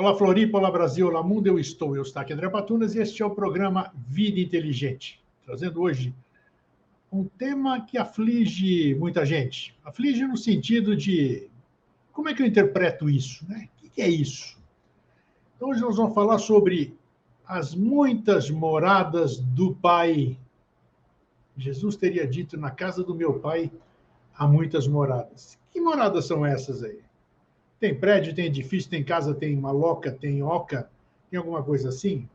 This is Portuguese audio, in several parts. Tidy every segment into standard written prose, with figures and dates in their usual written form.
Olá, Floripa, olá, Brasil, olá, mundo, eu estou aqui, André Patunas, e este é o programa Vida Inteligente, trazendo hoje um tema que aflige muita gente. Aflige no sentido de, como é que eu interpreto isso, né? O que é isso? Então, hoje nós vamos falar sobre as muitas moradas do Pai. Jesus teria dito, na casa do meu Pai há muitas moradas. Que moradas são essas aí? Tem prédio, tem edifício, tem casa, tem maloca, tem oca, tem alguma coisa assim?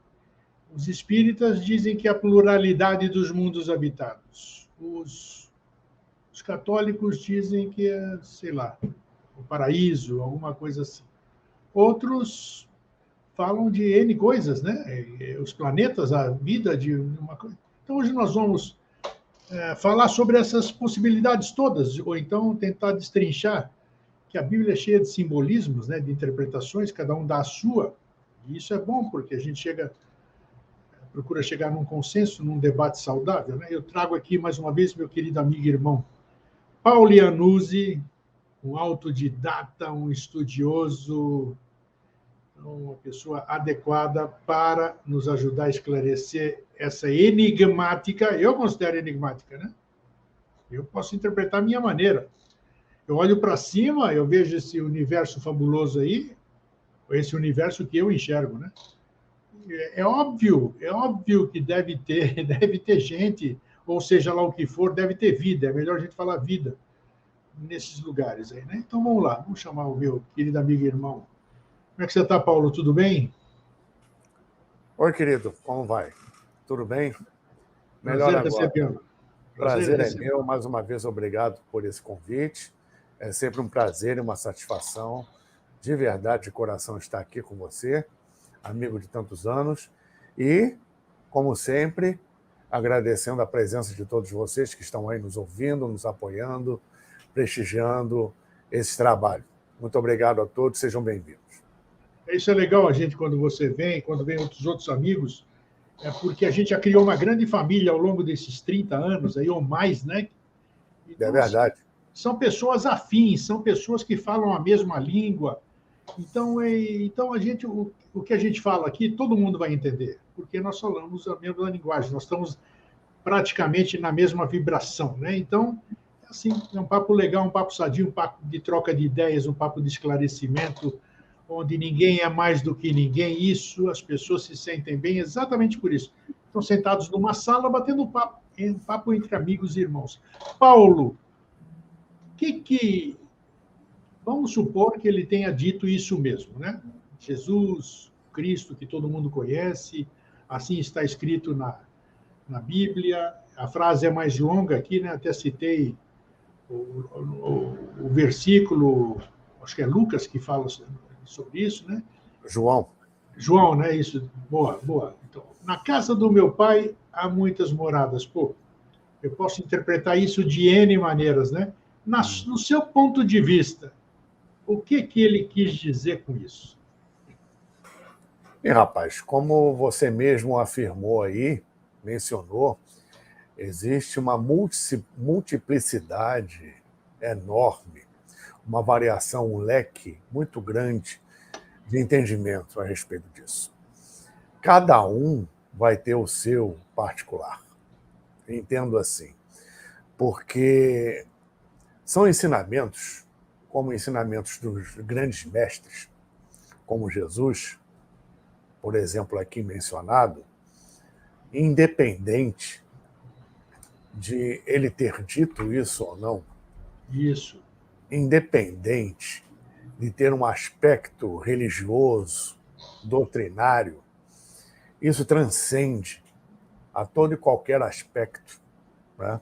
Os espíritas dizem que a pluralidade dos mundos habitados. Os católicos dizem que é, sei lá, o paraíso, alguma coisa assim. Outros falam de N coisas, né? Os planetas, a vida de uma coisa. Então, hoje nós vamos falar sobre essas possibilidades todas, ou então tentar destrinchar que a Bíblia é cheia de simbolismos, né, de interpretações, cada um dá a sua, e isso é bom, porque a gente procura chegar num consenso, num debate saudável. Né? Eu trago aqui, mais uma vez, meu querido amigo e irmão Paulo Iannuzzi, um autodidata, um estudioso, uma pessoa adequada para nos ajudar a esclarecer essa enigmática, eu considero enigmática, né? Eu posso interpretar a minha maneira. Eu olho para cima, eu vejo esse universo fabuloso aí, esse universo que eu enxergo, né? É óbvio que deve ter, deve ter gente, ou seja lá o que for, deve ter vida. É melhor a gente falar vida nesses lugares aí, né? Então vamos lá, vamos chamar o meu querido amigo e irmão. Como é que você está, Paulo? Tudo bem? Oi, querido, como vai? Tudo bem? Melhor Prazer agora. recebê-lo. Prazer é meu, mais uma vez, obrigado por esse convite. É sempre um prazer e uma satisfação, de verdade, de coração, estar aqui com você, amigo de tantos anos, e, como sempre, agradecendo a presença de todos vocês que estão aí nos ouvindo, nos apoiando, prestigiando esse trabalho. Muito obrigado a todos, sejam bem-vindos. Isso é legal, a gente, quando você vem, quando vem outros amigos, é porque a gente já criou uma grande família ao longo desses 30 anos, aí, ou mais, né? Então, É verdade. são pessoas afins, são pessoas que falam a mesma língua. Então a gente, o que a gente fala aqui, todo mundo vai entender, porque nós falamos a mesma linguagem, nós estamos praticamente na mesma vibração, né? Então, assim, é um papo legal, um papo sadio, um papo de troca de ideias, um papo de esclarecimento, onde ninguém é mais do que ninguém. Isso, as pessoas se sentem bem exatamente por isso. Estão sentados numa sala batendo um papo entre amigos e irmãos. Paulo, que vamos supor que ele tenha dito isso mesmo, né? Jesus, Cristo, que todo mundo conhece, assim está escrito na Bíblia. A frase é mais longa aqui, né? Até citei o versículo, acho que é Lucas que fala sobre isso, né? João, né? Isso, boa, boa. Então, na casa do meu pai há muitas moradas. Pô, eu posso interpretar isso de N maneiras, né? No seu ponto de vista, o que ele quis dizer com isso? E, rapaz, como você mesmo afirmou aí, mencionou, existe uma multiplicidade enorme, uma variação, um leque muito grande de entendimento a respeito disso. Cada um vai ter o seu particular. Entendo assim, porque são ensinamentos, como ensinamentos dos grandes mestres, como Jesus, por exemplo, aqui mencionado, independente de ele ter dito isso ou não, Isso. independente de ter um aspecto religioso, doutrinário, isso transcende a todo e qualquer aspecto, né?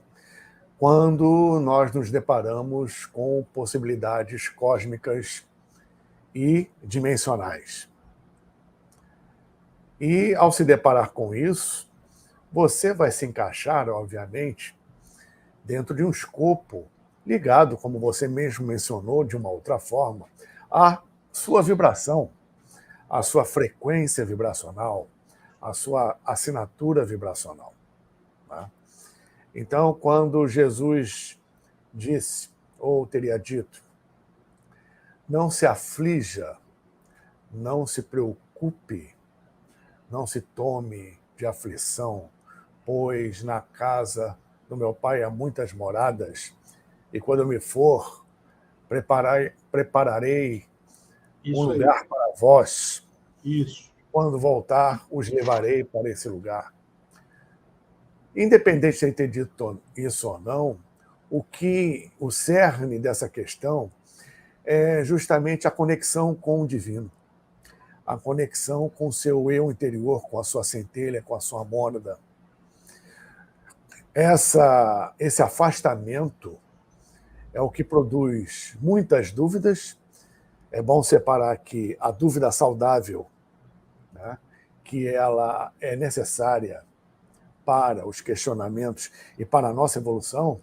Quando nós nos deparamos com possibilidades cósmicas e dimensionais. E, ao se deparar com isso, você vai se encaixar, obviamente, dentro de um escopo ligado, como você mesmo mencionou, de uma outra forma, à sua vibração, à sua frequência vibracional, à sua assinatura vibracional. Tá? Então, quando Jesus disse, ou teria dito, não se aflija, não se preocupe, não se tome de aflição, pois na casa do meu pai há muitas moradas, e quando eu me for, prepararei um lugar para vós. Isso. Quando voltar, os levarei para esse lugar. Independente de ter dito isso ou não, o cerne dessa questão é justamente a conexão com o divino, a conexão com o seu eu interior, com a sua centelha, com a sua mônada. Esse afastamento é o que produz muitas dúvidas. É bom separar aqui a dúvida saudável, né, que ela é necessária para os questionamentos e para a nossa evolução,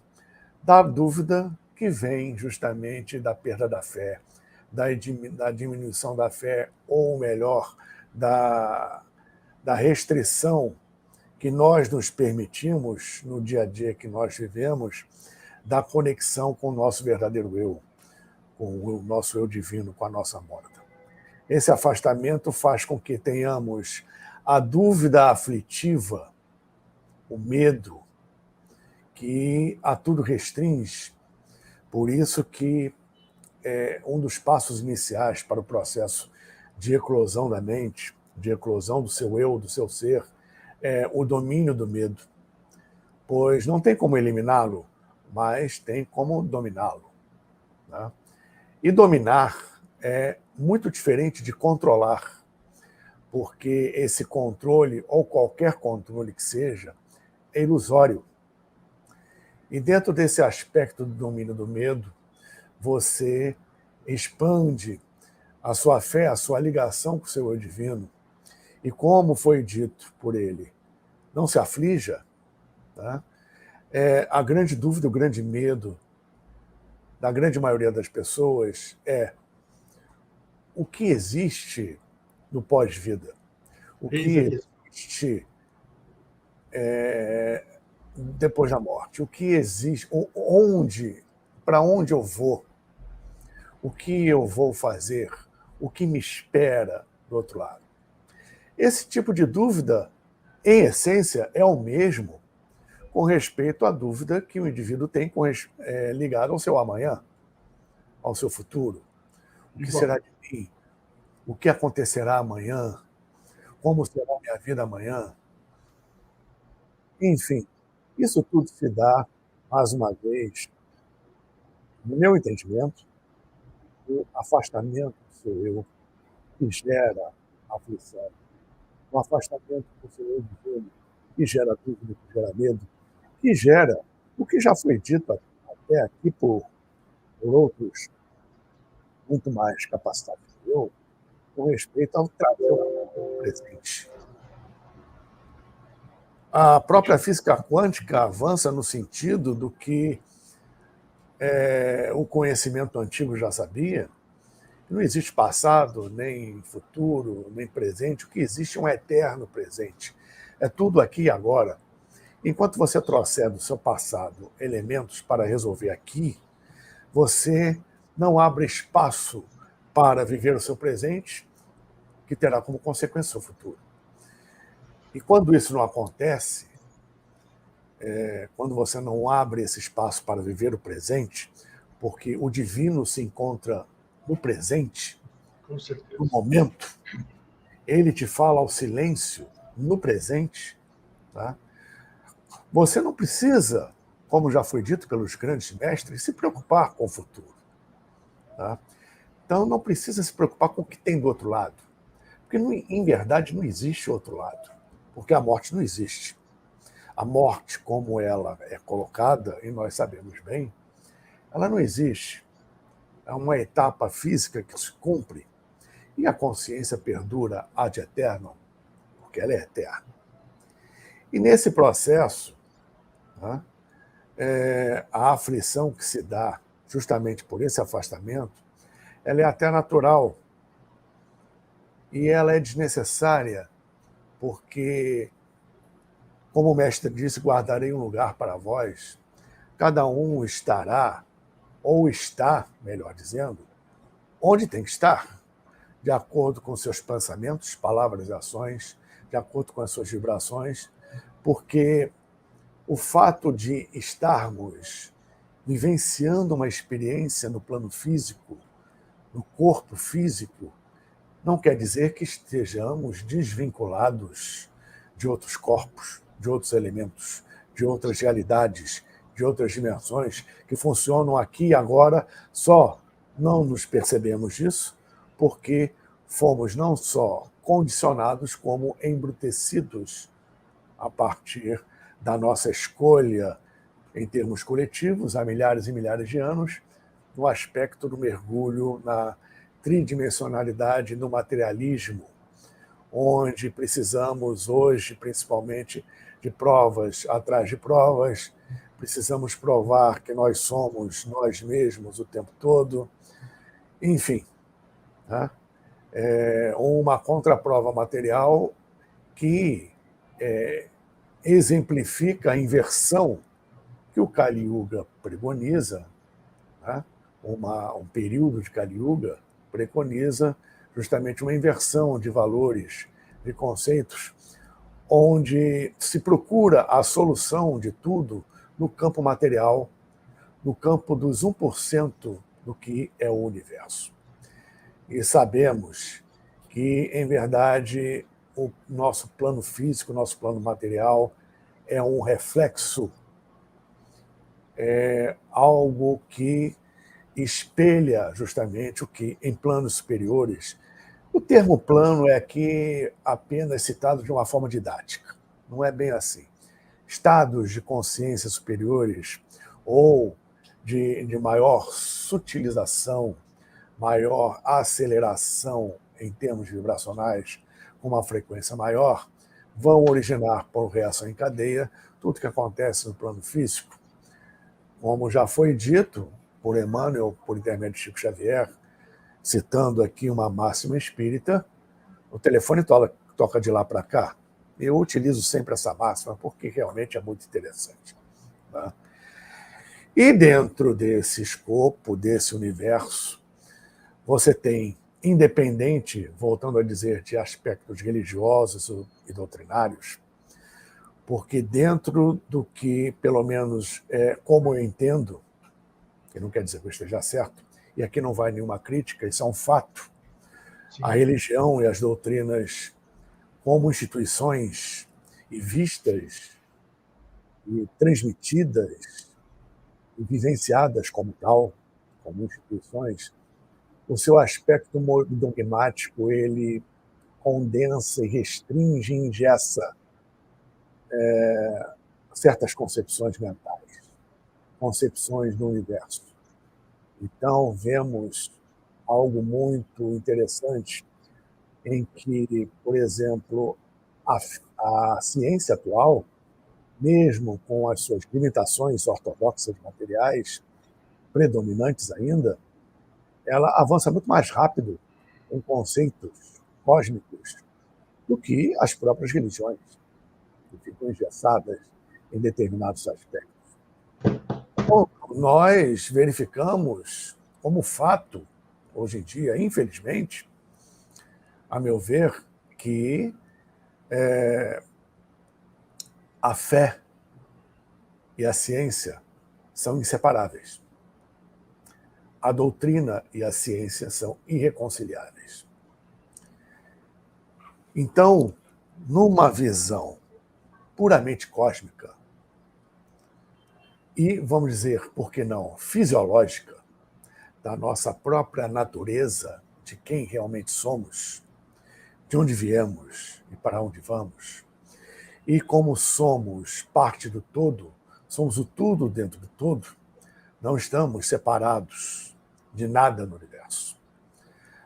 da dúvida que vem justamente da perda da fé, da diminuição da fé, ou melhor, da restrição que nós nos permitimos no dia a dia que nós vivemos, da conexão com o nosso verdadeiro eu, com o nosso eu divino, com a nossa mônada. Esse afastamento faz com que tenhamos a dúvida aflitiva, o medo, que a tudo restringe. Por isso que um dos passos iniciais para o processo de eclosão da mente, de eclosão do seu eu, do seu ser, é o domínio do medo. Pois não tem como eliminá-lo, mas tem como dominá-lo, né? E dominar é muito diferente de controlar, porque esse controle, ou qualquer controle que seja, é ilusório. E dentro desse aspecto do domínio do medo, você expande a sua fé, a sua ligação com o seu eu divino. E como foi dito por ele, não se aflija, tá? A grande dúvida, o grande medo da grande maioria das pessoas é o que existe no pós-vida, o que existe depois da morte, o que existe, para onde eu vou, o que eu vou fazer, o que me espera do outro lado. Esse tipo de dúvida, em essência, é o mesmo com respeito à dúvida que o indivíduo tem ligada ao seu amanhã, ao seu futuro. O que será de mim? O que acontecerá amanhã? Como será a minha vida amanhã? Enfim, isso tudo se dá, mais uma vez, no meu entendimento, o afastamento do seu eu, que gera aflição, o afastamento do seu eu divino, que gera dúvida, que gera medo, que gera o que já foi dito até aqui por outros muito mais capacitados que eu, com respeito ao trazer o presente. A própria física quântica avança no sentido do que o conhecimento antigo já sabia. Não existe passado, nem futuro, nem presente. O que existe é um eterno presente. É tudo aqui e agora. Enquanto você trouxer do seu passado elementos para resolver aqui, você não abre espaço para viver o seu presente, que terá como consequência o seu futuro. E quando isso não acontece, quando você não abre esse espaço para viver o presente, porque o divino se encontra no presente, no momento, ele te fala ao silêncio, no presente, tá? Você não precisa, como já foi dito pelos grandes mestres, se preocupar com o futuro, tá? Então não precisa se preocupar com o que tem do outro lado, porque em verdade não existe outro lado, porque a morte não existe. A morte, como ela é colocada, e nós sabemos bem, ela não existe. É uma etapa física que se cumpre, e a consciência perdura ad eternum, porque ela é eterna. E nesse processo, né, a aflição que se dá justamente por esse afastamento, ela é até natural, e ela é desnecessária, porque, como o mestre disse, guardarei um lugar para vós, cada um estará, ou está, melhor dizendo, onde tem que estar. de acordo com seus pensamentos, palavras e ações, de acordo com as suas vibrações, porque o fato de estarmos vivenciando uma experiência no plano físico, no corpo físico, não quer dizer que estejamos desvinculados de outros corpos, de outros elementos, de outras realidades, de outras dimensões que funcionam aqui e agora, só não nos percebemos disso porque fomos não só condicionados, como embrutecidos a partir da nossa escolha em termos coletivos, há milhares e milhares de anos, no aspecto do mergulho na tridimensionalidade, no materialismo, onde precisamos hoje, principalmente, de provas atrás de provas, precisamos provar que nós somos nós mesmos o tempo todo, enfim, né? Uma contraprova material que exemplifica a inversão que o Kali Yuga preconiza, né? Um período de Kali Yuga preconiza justamente uma inversão de valores, de conceitos, onde se procura a solução de tudo no campo material, no campo dos 1% do que é o universo. E sabemos que, em verdade, o nosso plano físico, o nosso plano material é um reflexo, é algo que espelha justamente o que, em planos superiores, o termo plano é aqui apenas citado de uma forma didática, não é bem assim. Estados de consciência superiores ou de maior sutilização, maior aceleração em termos vibracionais, com uma frequência maior, vão originar por reação em cadeia tudo que acontece no plano físico. Como já foi dito por Emmanuel, por intermédio de Chico Xavier, citando aqui uma máxima espírita, o telefone toca de lá para cá. Eu utilizo sempre essa máxima porque realmente é muito interessante. Tá? E dentro desse escopo, desse universo, você tem, independente, voltando a dizer, de aspectos religiosos e doutrinários, porque dentro do que, pelo menos, como eu entendo, que não quer dizer que eu esteja certo, e aqui não vai nenhuma crítica, isso é um fato, sim, a religião e as doutrinas como instituições e vistas e transmitidas e vivenciadas como tal, como instituições, o seu aspecto dogmático ele condensa e restringe e engessa certas concepções mentais, concepções do universo. Então, vemos algo muito interessante em que, por exemplo, a ciência atual, mesmo com as suas limitações ortodoxas materiais, predominantes ainda, ela avança muito mais rápido em conceitos cósmicos do que as próprias religiões, que ficam engessadas em determinados aspectos. Bom, nós verificamos como fato, hoje em dia, infelizmente, a meu ver, que a fé e a ciência são inseparáveis. A doutrina e a ciência são irreconciliáveis. Então, numa visão puramente cósmica e, vamos dizer, por que não, fisiológica, da nossa própria natureza, de quem realmente somos, de onde viemos e para onde vamos, e como somos parte do todo, somos o tudo dentro do todo, não estamos separados de nada no universo.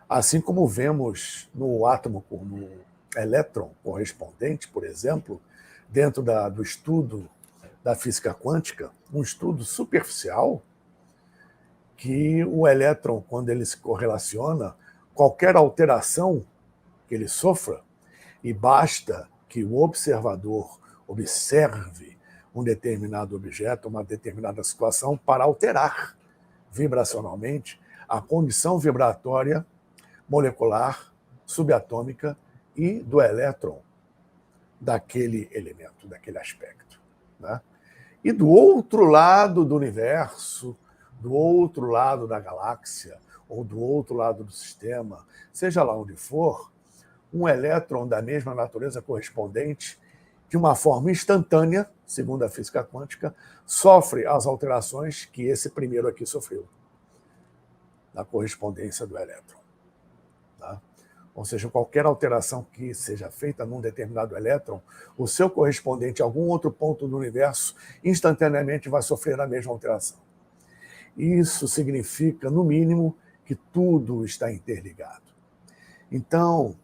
Assim como vemos no átomo, no elétron correspondente, por exemplo, dentro do estudo da física quântica, um estudo superficial, que o elétron, quando ele se correlaciona, qualquer alteração que ele sofra, e basta que o observador observe um determinado objeto, uma determinada situação, para alterar vibracionalmente a condição vibratória molecular, subatômica e do elétron daquele elemento, daquele aspecto. Né? E do outro lado do universo, do outro lado da galáxia, ou do outro lado do sistema, seja lá onde for, um elétron da mesma natureza correspondente, de uma forma instantânea, segundo a física quântica, sofre as alterações que esse primeiro aqui sofreu, na correspondência do elétron. Tá? Ou seja, qualquer alteração que seja feita num determinado elétron, o seu correspondente a algum outro ponto do universo, instantaneamente vai sofrer a mesma alteração. Isso significa, no mínimo, que tudo está interligado. Então,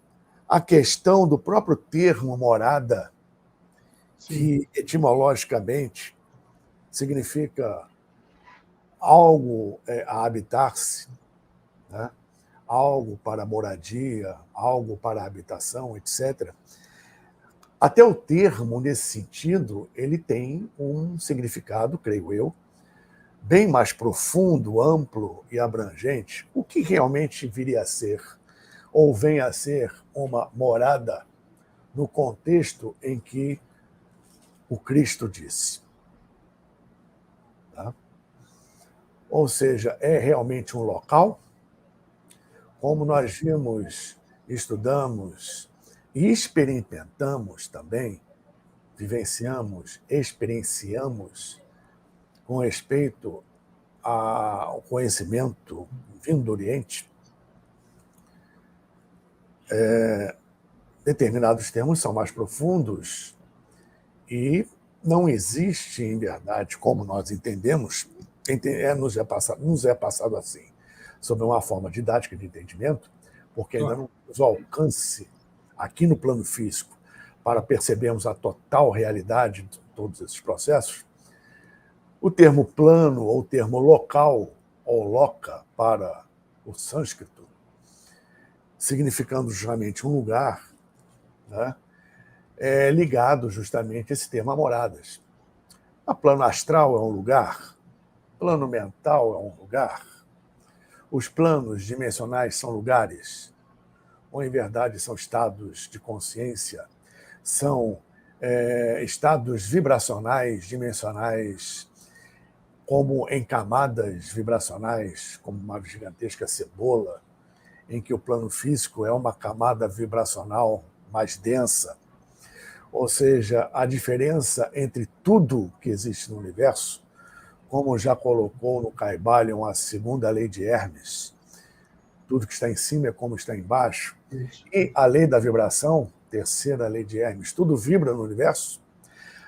a questão do próprio termo morada, que etimologicamente significa algo a habitar-se, né? Algo para moradia, algo para habitação, etc. Até o termo, nesse sentido, ele tem um significado, creio eu, bem mais profundo, amplo e abrangente. O que realmente viria a ser, ou vem a ser, uma morada no contexto em que o Cristo disse. Tá? Ou seja, é realmente um local, como nós vimos, estudamos e experimentamos também, vivenciamos, experienciamos com respeito ao conhecimento vindo do Oriente, determinados termos são mais profundos e não existe, em verdade, como nós entendemos, nos é passado assim, sob uma forma didática de entendimento, porque ainda não temos o alcance aqui no plano físico para percebermos a total realidade de todos esses processos. O termo plano ou termo local, ou loca, para o sânscrito, significando justamente um lugar, né, é ligado justamente a esse termo a moradas. O plano astral é um lugar, o plano mental é um lugar, os planos dimensionais são lugares, ou em verdade são estados de consciência, são estados vibracionais, dimensionais, como em camadas vibracionais, como uma gigantesca cebola, em que o plano físico é uma camada vibracional mais densa. Ou seja, a diferença entre tudo que existe no universo, como já colocou no Kybalion a segunda lei de Hermes, tudo que está em cima é como está embaixo, e a lei da vibração, terceira lei de Hermes, tudo vibra no universo.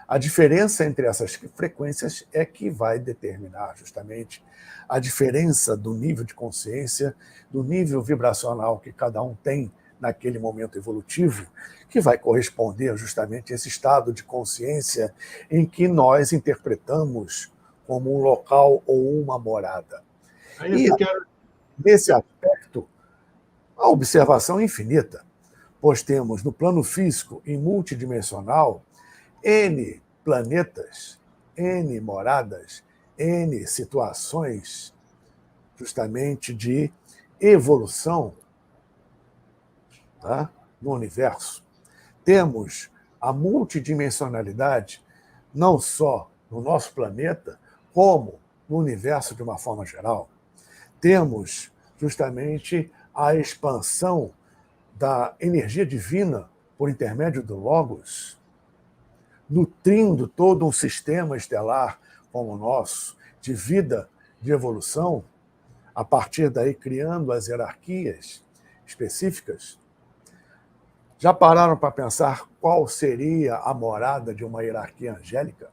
A diferença entre essas frequências é que vai determinar justamente a diferença do nível de consciência, do nível vibracional que cada um tem naquele momento evolutivo, que vai corresponder justamente a esse estado de consciência em que nós interpretamos como um local ou uma morada. E, nesse aspecto, a observação é infinita, pois temos no plano físico e multidimensional N planetas, N moradas, N situações justamente de evolução, tá, no universo. Temos a multidimensionalidade não só no nosso planeta, como no universo de uma forma geral. Temos justamente a expansão da energia divina por intermédio do Logos, nutrindo todo um sistema estelar como o nosso, de vida, de evolução, a partir daí criando as hierarquias específicas. Já pararam para pensar qual seria a morada de uma hierarquia angélica?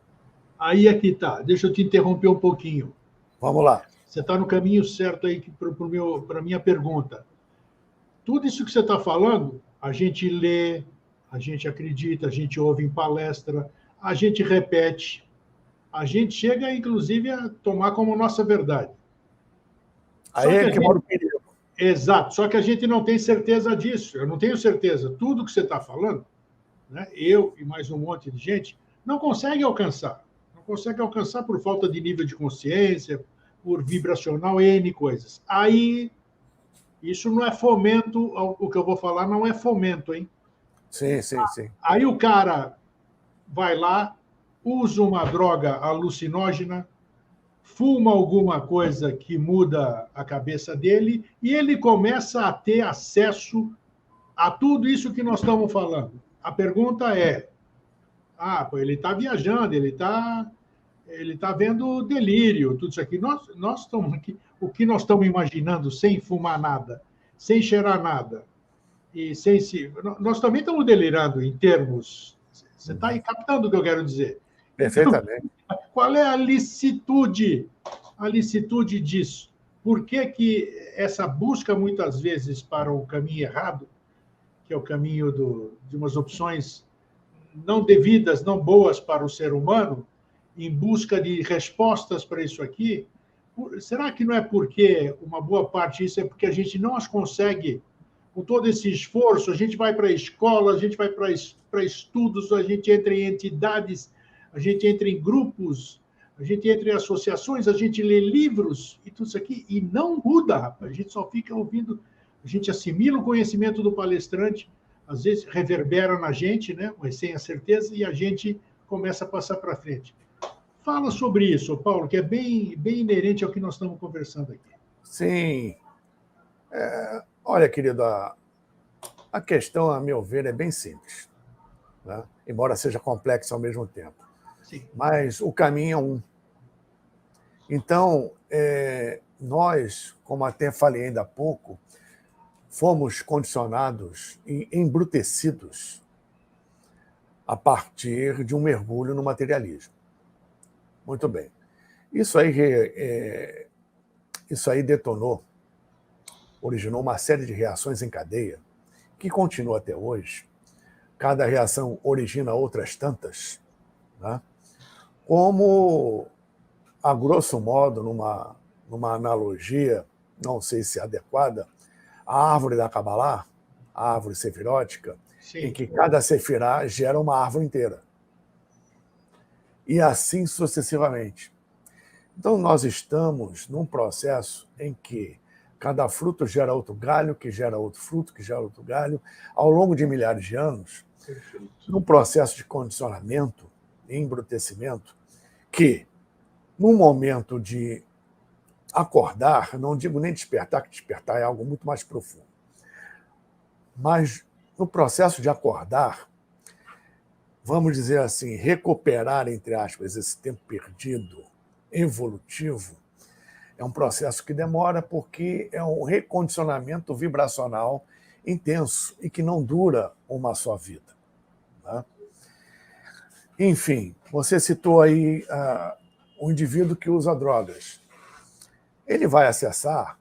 Aí é que está. Deixa eu te interromper um pouquinho. Vamos lá. Você está no caminho certo aí para a minha pergunta. Tudo isso que você está falando, a gente lê, a gente acredita, a gente ouve em palestra, a gente repete, a gente chega, inclusive, a tomar como nossa verdade. Aí é que mora o perigo. Exato, só que a gente não tem certeza disso. Eu não tenho certeza. Tudo que você está falando, né, eu e mais um monte de gente, não consegue alcançar. Não consegue alcançar por falta de nível de consciência, por vibracional, N coisas. Aí Isso não é fomento, o que eu vou falar não é fomento, hein? Sim, sim, sim. Aí o cara vai lá, usa uma droga alucinógena, fuma alguma coisa que muda a cabeça dele e ele começa a ter acesso a tudo isso que nós estamos falando. A pergunta é: pô, ele está viajando, ele tá vendo delírio, tudo isso aqui. Nós estamos aqui, o que nós estamos imaginando sem fumar nada, sem cheirar nada, e sem se. Nós também estamos delirando em termos. Você está aí captando o que eu quero dizer? Então, Perfeitamente. qual é a licitude disso? Por que, que essa busca, muitas vezes, para o caminho errado, que é o caminho de umas opções não devidas, não boas para o ser humano, em busca de respostas para isso aqui, será que não é porque uma boa parte disso é porque a gente não as consegue, com todo esse esforço, a gente vai para a escola, a gente vai para estudos, a gente entra em entidades, a gente entra em grupos, a gente entra em associações, a gente lê livros e tudo isso aqui, e não muda, rapaz. A gente só fica ouvindo, a gente assimila o conhecimento do palestrante, às vezes reverbera na gente, né? Mas sem a certeza, e a gente começa a passar para frente. Fala sobre isso, Paulo, que é bem inerente ao que nós estamos conversando aqui. Sim. Olha, querido, a questão, a meu ver, é bem simples, né? Embora seja complexa ao mesmo tempo. Sim. Mas o caminho é um. Então, nós, como até falei ainda há pouco, fomos condicionados e embrutecidos a partir de um mergulho no materialismo. Muito bem. Isso aí detonou, originou uma série de reações em cadeia que continua até hoje. Cada reação origina outras tantas, né? Como, a grosso modo, numa analogia, não sei se adequada, a árvore da Kabbalah, a árvore sefirótica, Sim. em que cada sefirá gera uma árvore inteira. E assim sucessivamente. Então, nós estamos num processo em que cada fruto gera outro galho, que gera outro fruto, que gera outro galho, ao longo de milhares de anos, num processo de condicionamento e embrutecimento, que, num momento de acordar, não digo nem despertar, que despertar é algo muito mais profundo, mas no processo de acordar, vamos dizer assim, recuperar, entre aspas, esse tempo perdido, evolutivo, é um processo que demora porque é um recondicionamento vibracional intenso e que não dura uma só vida, né? Enfim, você citou aí o indivíduo que usa drogas. Ele vai acessar,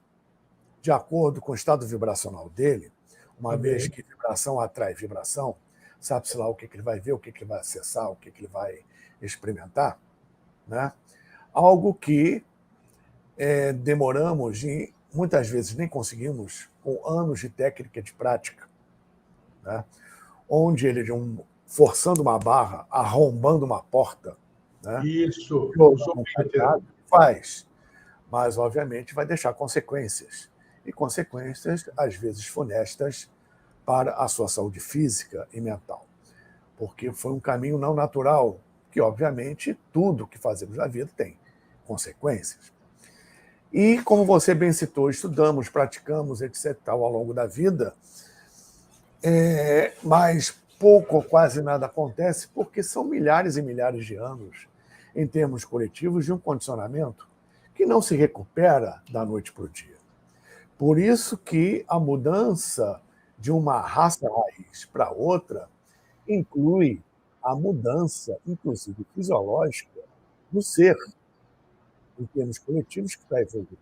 de acordo com o estado vibracional dele, uma vez que vibração atrai vibração, sabe-se lá o que ele vai ver, o que ele vai acessar, o que ele vai experimentar, né? Algo que demoramos e muitas vezes nem conseguimos, com anos de técnica de prática, né? Onde ele, forçando uma barra, arrombando uma porta, né? Isso, faz, mas obviamente vai deixar consequências, e consequências às vezes funestas para a sua saúde física e mental, porque foi um caminho não natural, que obviamente tudo que fazemos na vida tem consequências. E, como você bem citou, estudamos, praticamos, etc., ao longo da vida, mas pouco ou quase nada acontece porque são milhares e milhares de anos, em termos coletivos, de um condicionamento que não se recupera da noite para o dia. Por isso que a mudança de uma raça raiz para outra inclui a mudança, inclusive fisiológica, do ser, em termos coletivos, que está evoluindo.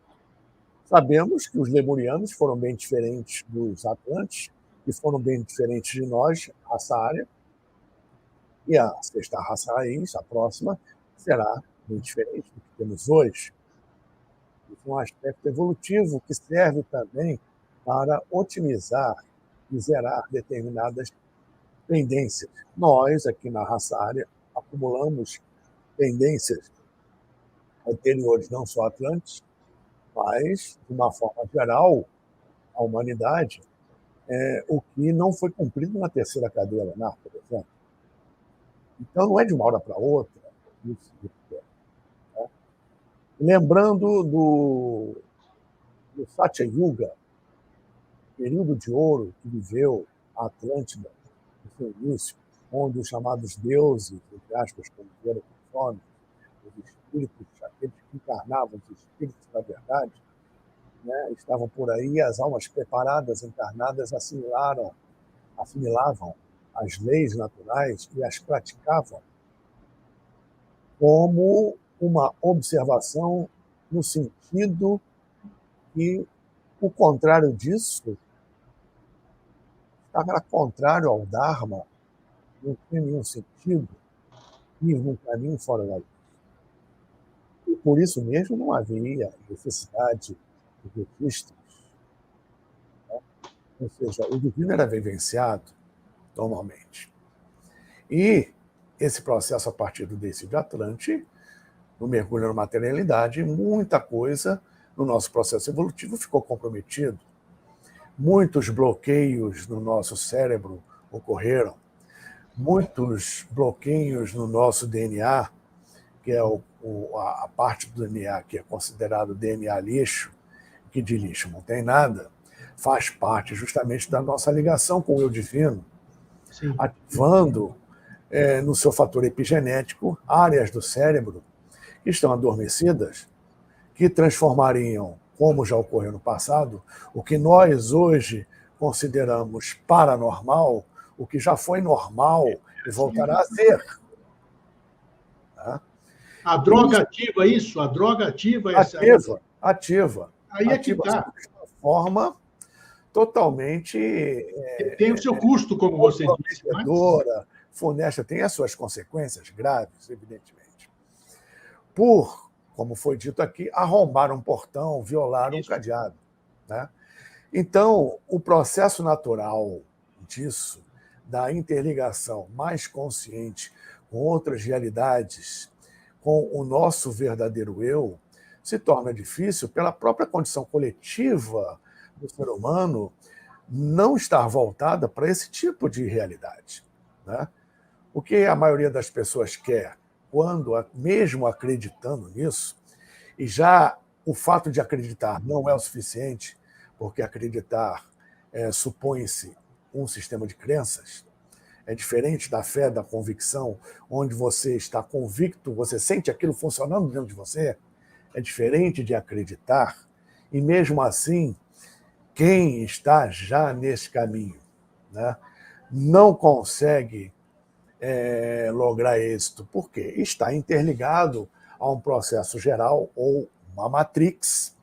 Sabemos que os lemurianos foram bem diferentes dos atlantes, que foram bem diferentes de nós, raça ária, e a sexta raça raiz, a próxima, será bem diferente do que temos hoje. Isso é um aspecto evolutivo que serve também para otimizar e zerar determinadas tendências. Nós, aqui na raça ária, acumulamos tendências anteriores, não só atlantes, mas, de uma forma geral, a humanidade, o que não foi cumprido na terceira cadeia lunar, por exemplo. Então, não é de uma hora para outra. Isso, né? Lembrando do Satya Yuga, período de ouro que viveu a Atlântida no seu início, onde os chamados deuses, entre aspas, como vieram com fome, os espíritos, aqueles que encarnavam, os espíritos da verdade, né, estavam por aí, as almas preparadas, encarnadas, assimilavam as leis naturais e as praticavam como uma observação no sentido que o contrário disso estava contrário ao Dharma, não tinha nenhum sentido ir num caminho fora da lei. E por isso mesmo não havia necessidade de registros, né? Ou seja, o divino era vivenciado normalmente. E esse processo, a partir do Desce de Atlante, no mergulho na materialidade, muita coisa no nosso processo evolutivo ficou comprometido. Muitos bloqueios no nosso cérebro ocorreram, muitos bloqueios no nosso DNA, que é a parte do DNA que é considerado DNA lixo, que de lixo não tem nada, faz parte justamente da nossa ligação com o eu divino, sim, ativando no seu fator epigenético áreas do cérebro que estão adormecidas, que transformariam, como já ocorreu no passado, o que nós hoje consideramos paranormal, o que já foi normal e voltará a ser. Tá? A droga ativa isso? A droga ativa essa... Ativa. Aí é que está. De uma forma totalmente... tem o seu custo, como você disse. Funesta, tem as suas consequências graves, evidentemente. Como foi dito aqui, arrombar um portão, violar um cadeado, né? Então, o processo natural disso, da interligação mais consciente com outras realidades, com o nosso verdadeiro eu, se torna difícil pela própria condição coletiva do ser humano não estar voltada para esse tipo de realidade, né? O que a maioria das pessoas quer, mesmo acreditando nisso, e já o fato de acreditar não é o suficiente, porque acreditar supõe-se um sistema de crenças, é diferente da fé, da convicção, onde você está convicto, você sente aquilo funcionando dentro de você, é diferente de acreditar, e mesmo assim, quem está já nesse caminho, né, não consegue lograr êxito. Por quê? Está interligado a um processo geral ou uma matrix,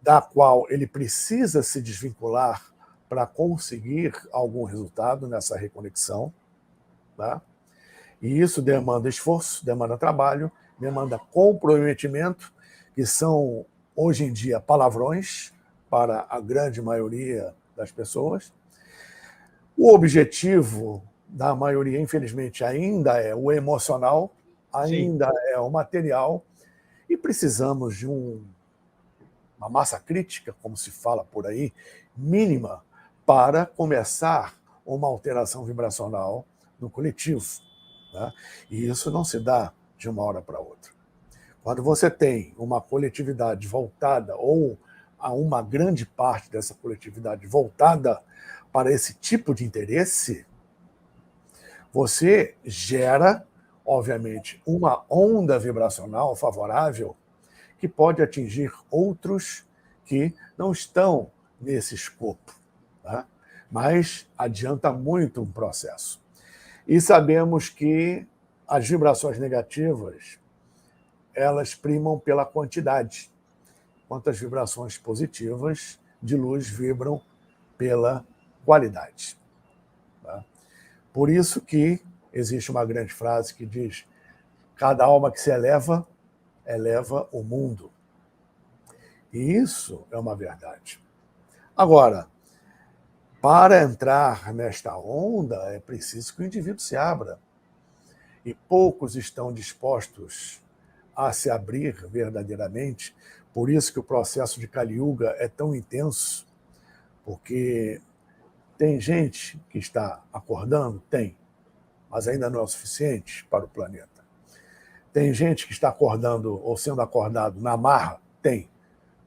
da qual ele precisa se desvincular para conseguir algum resultado nessa reconexão. Tá? E isso demanda esforço, demanda trabalho, demanda comprometimento, que são, hoje em dia, palavrões para a grande maioria das pessoas. O objetivo da maioria, infelizmente, ainda é o emocional, ainda é o material, e precisamos de uma massa crítica, como se fala por aí, mínima, para começar uma alteração vibracional no coletivo. Né? E isso não se dá de uma hora para outra. Quando você tem uma coletividade voltada, ou a uma grande parte dessa coletividade voltada para esse tipo de interesse, você gera, obviamente, uma onda vibracional favorável que pode atingir outros que não estão nesse escopo. Tá? Mas adianta muito um processo. E sabemos que as vibrações negativas, elas primam pela quantidade, enquanto as vibrações positivas de luz vibram pela qualidade. Tá? Por isso que existe uma grande frase que diz: cada alma que se eleva, eleva o mundo. E isso é uma verdade. Agora, para entrar nesta onda, é preciso que o indivíduo se abra. E poucos estão dispostos a se abrir verdadeiramente. Por isso que o processo de Kali Yuga é tão intenso, Porque tem gente que está acordando? Tem, mas ainda não é o suficiente para o planeta. Tem gente que está acordando ou sendo acordado na marra? Tem,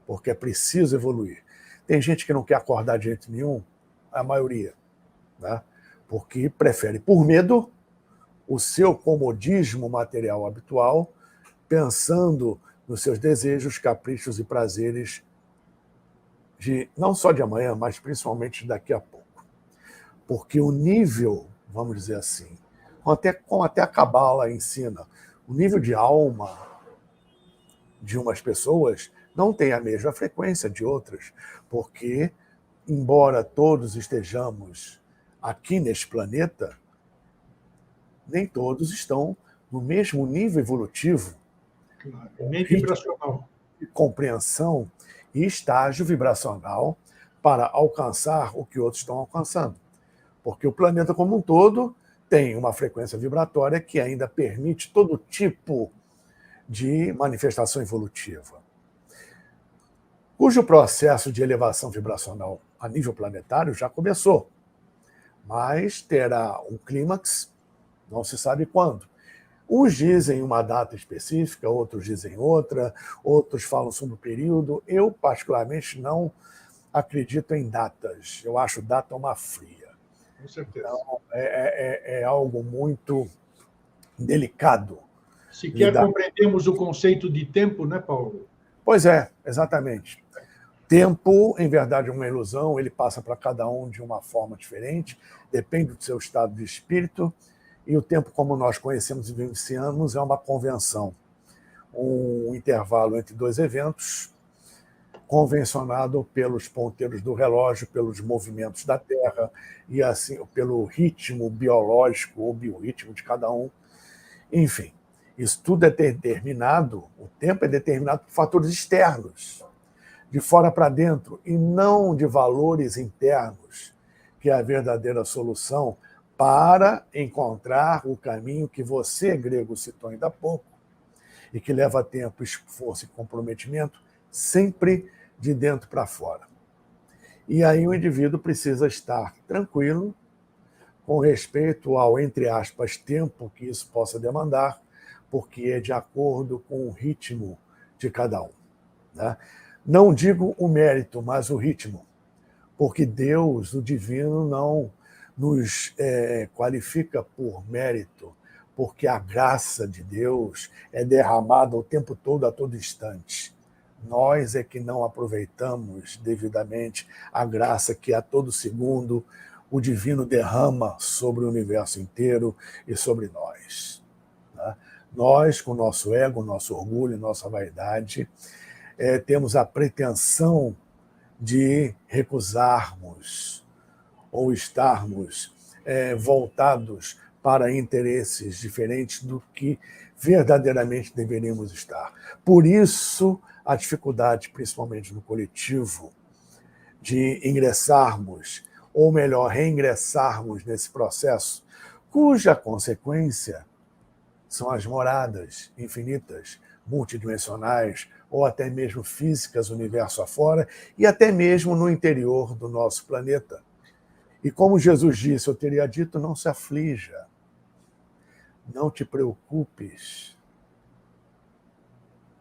porque é preciso evoluir. Tem gente que não quer acordar de jeito nenhum? A maioria, né? Porque prefere, por medo, o seu comodismo material habitual, pensando nos seus desejos, caprichos e prazeres não só de amanhã, mas principalmente daqui a pouco. Porque o nível, vamos dizer assim, como até a Cabala ensina, o nível de alma de umas pessoas não tem a mesma frequência de outras, porque, embora todos estejamos aqui neste planeta, nem todos estão no mesmo nível evolutivo, claro, nem vibracional, de compreensão e estágio vibracional para alcançar o que outros estão alcançando. Porque o planeta como um todo tem uma frequência vibratória que ainda permite todo tipo de manifestação evolutiva, cujo processo de elevação vibracional a nível planetário já começou, mas terá um clímax, não se sabe quando. Uns dizem uma data específica, outros dizem outra, outros falam sobre o período. Eu, particularmente, não acredito em datas. Eu acho data uma fria. com certeza. Então, é algo muito delicado. Sequer compreendemos o conceito de tempo, né, Paulo? Pois é, exatamente. Tempo, em verdade, é uma ilusão, ele passa para cada um de uma forma diferente, depende do seu estado de espírito, e o tempo, como nós conhecemos e vivenciamos, é uma convenção, um intervalo entre dois eventos, convencionado pelos ponteiros do relógio, pelos movimentos da Terra, e assim pelo ritmo biológico ou biorritmo de cada um. Enfim, isso tudo é determinado, o tempo é determinado por fatores externos, de fora para dentro, e não de valores internos, que é a verdadeira solução para encontrar o caminho que você, grego, citou ainda há pouco, e que leva tempo, esforço e comprometimento, sempre de dentro para fora. E aí o indivíduo precisa estar tranquilo, com respeito ao, entre aspas, tempo que isso possa demandar, porque é de acordo com o ritmo de cada um, né? Não digo o mérito, mas o ritmo, porque Deus, o divino, não nos qualifica por mérito, porque a graça de Deus é derramada o tempo todo, a todo instante. Nós é que não aproveitamos devidamente a graça que a todo segundo o divino derrama sobre o universo inteiro e sobre nós, né? Nós, com nosso ego, nosso orgulho, nossa vaidade, temos a pretensão de recusarmos ou estarmos voltados para interesses diferentes do que verdadeiramente deveríamos estar. Por isso, a dificuldade, principalmente no coletivo, de ingressarmos, ou melhor, reingressarmos nesse processo, cuja consequência são as moradas infinitas, multidimensionais, ou até mesmo físicas, universo afora, e até mesmo no interior do nosso planeta. E como Jesus disse, eu teria dito, não se aflija, não te preocupes,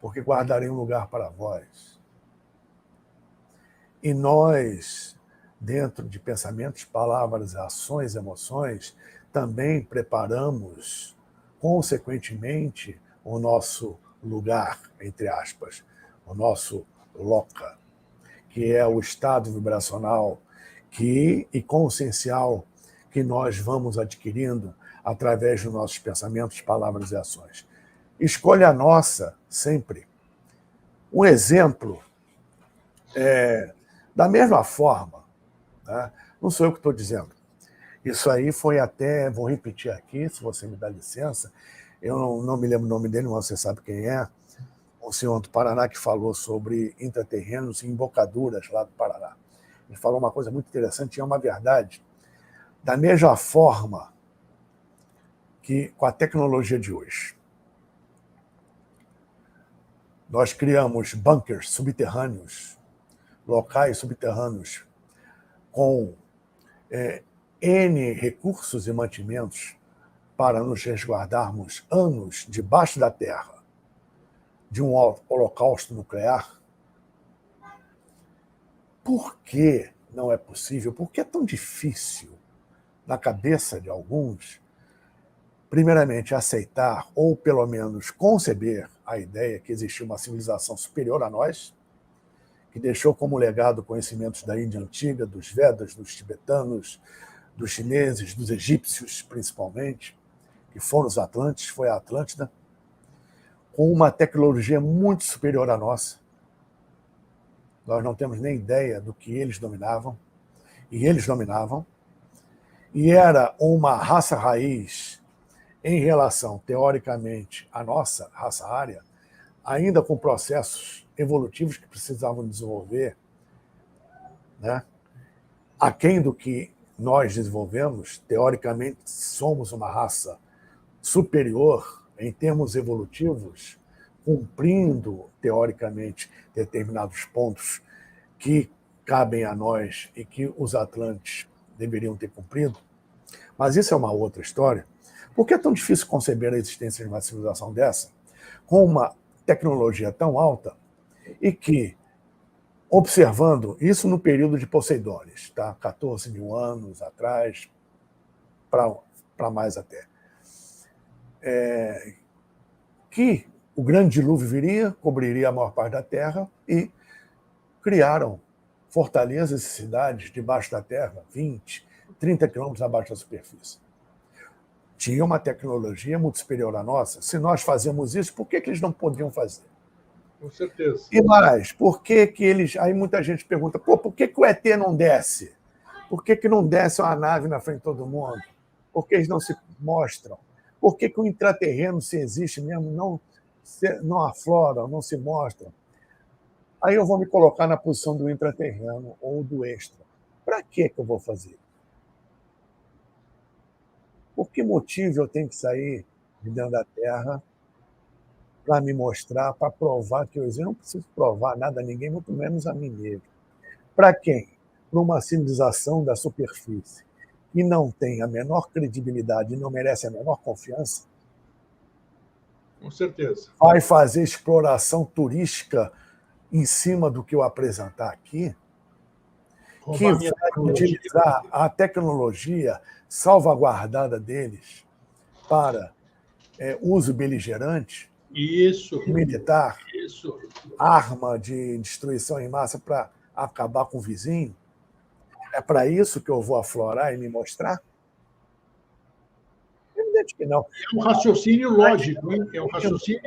porque guardarei um lugar para vós. E nós, dentro de pensamentos, palavras, ações, emoções, também preparamos, consequentemente, o nosso lugar, entre aspas, o nosso loca, que é o estado vibracional e consciencial que nós vamos adquirindo através dos nossos pensamentos, palavras e ações. Escolha nossa, sempre. Um exemplo da mesma forma, né? Não sou eu que estou dizendo. Isso aí foi até, vou repetir aqui, se você me dá licença, eu não me lembro o nome dele, mas você sabe quem é, um senhor do Paraná que falou sobre intraterrenos e embocaduras lá do Paraná. Ele falou uma coisa muito interessante e é uma verdade. Da mesma forma que com a tecnologia de hoje, nós criamos bunkers subterrâneos, locais subterrâneos, com N recursos e mantimentos para nos resguardarmos anos debaixo da terra de um holocausto nuclear, por que não é possível? Por que é tão difícil, na cabeça de alguns, primeiramente aceitar, ou pelo menos conceber a ideia que existia uma civilização superior a nós, que deixou como legado conhecimentos da Índia Antiga, dos Vedas, dos tibetanos, dos chineses, dos egípcios, principalmente, que foram os Atlantes, foi a Atlântida, com uma tecnologia muito superior à nossa. Nós não temos nem ideia do que eles dominavam, e eles dominavam, e era uma raça raiz em relação, teoricamente, à nossa raça ária, ainda com processos evolutivos que precisavam desenvolver, né? Aquém do que nós desenvolvemos, teoricamente, somos uma raça superior em termos evolutivos, cumprindo, teoricamente, determinados pontos que cabem a nós e que os atlantes deveriam ter cumprido. Mas isso é uma outra história. Por que é tão difícil conceber a existência de uma civilização dessa, com uma tecnologia tão alta, e que, observando isso no período de Poseidones, tá? 14 mil anos atrás, para mais até, que o grande dilúvio viria, cobriria a maior parte da terra, e criaram fortalezas e cidades debaixo da terra, 20, 30 quilômetros abaixo da superfície. Tinha uma tecnologia muito superior à nossa. Se nós fazemos isso, por que eles não podiam fazer? Com certeza. E mais, por que eles... Aí muita gente pergunta, por que o ET não desce? Por que não desce uma nave na frente de todo mundo? Por que eles não se mostram? Por que o intraterreno, se existe mesmo, não afloram, não se mostram? Aí eu vou me colocar na posição do intraterreno ou do extra. Para que eu vou fazer? Por que motivo eu tenho que sair de dentro da Terra para me mostrar, para provar que eu existo? Eu não preciso provar nada a ninguém, muito menos a mim mesmo. Para quem? Para uma civilização da superfície que não tem a menor credibilidade e não merece a menor confiança? Com certeza. Vai fazer exploração turística em cima do que eu apresentar aqui? Que vai utilizar a tecnologia salvaguardada deles para uso beligerante, isso, militar, isso, arma de destruição em massa para acabar com o vizinho? É para isso que eu vou aflorar e me mostrar? Evidente que não. É um raciocínio lógico, hein? É um raciocínio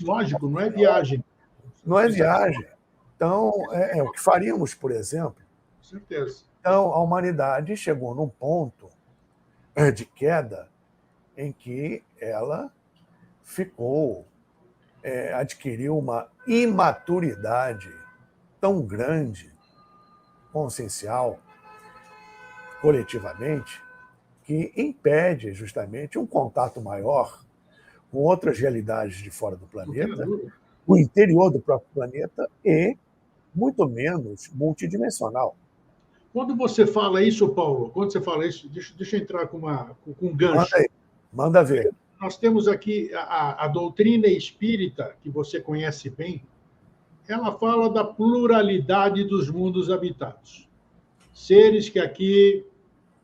lógico, não é viagem. Não é viagem. Então, é o que faríamos, por exemplo. Com certeza. Então, a humanidade chegou num ponto de queda em que ela adquiriu uma imaturidade tão grande, consciencial, coletivamente, que impede justamente um contato maior com outras realidades de fora do planeta, o interior do próprio planeta e, muito menos, multidimensional. Quando você fala isso, Paulo, deixa eu entrar com um gancho. Manda ver. Nós temos aqui a doutrina espírita, que você conhece bem, ela fala da pluralidade dos mundos habitados. Seres que aqui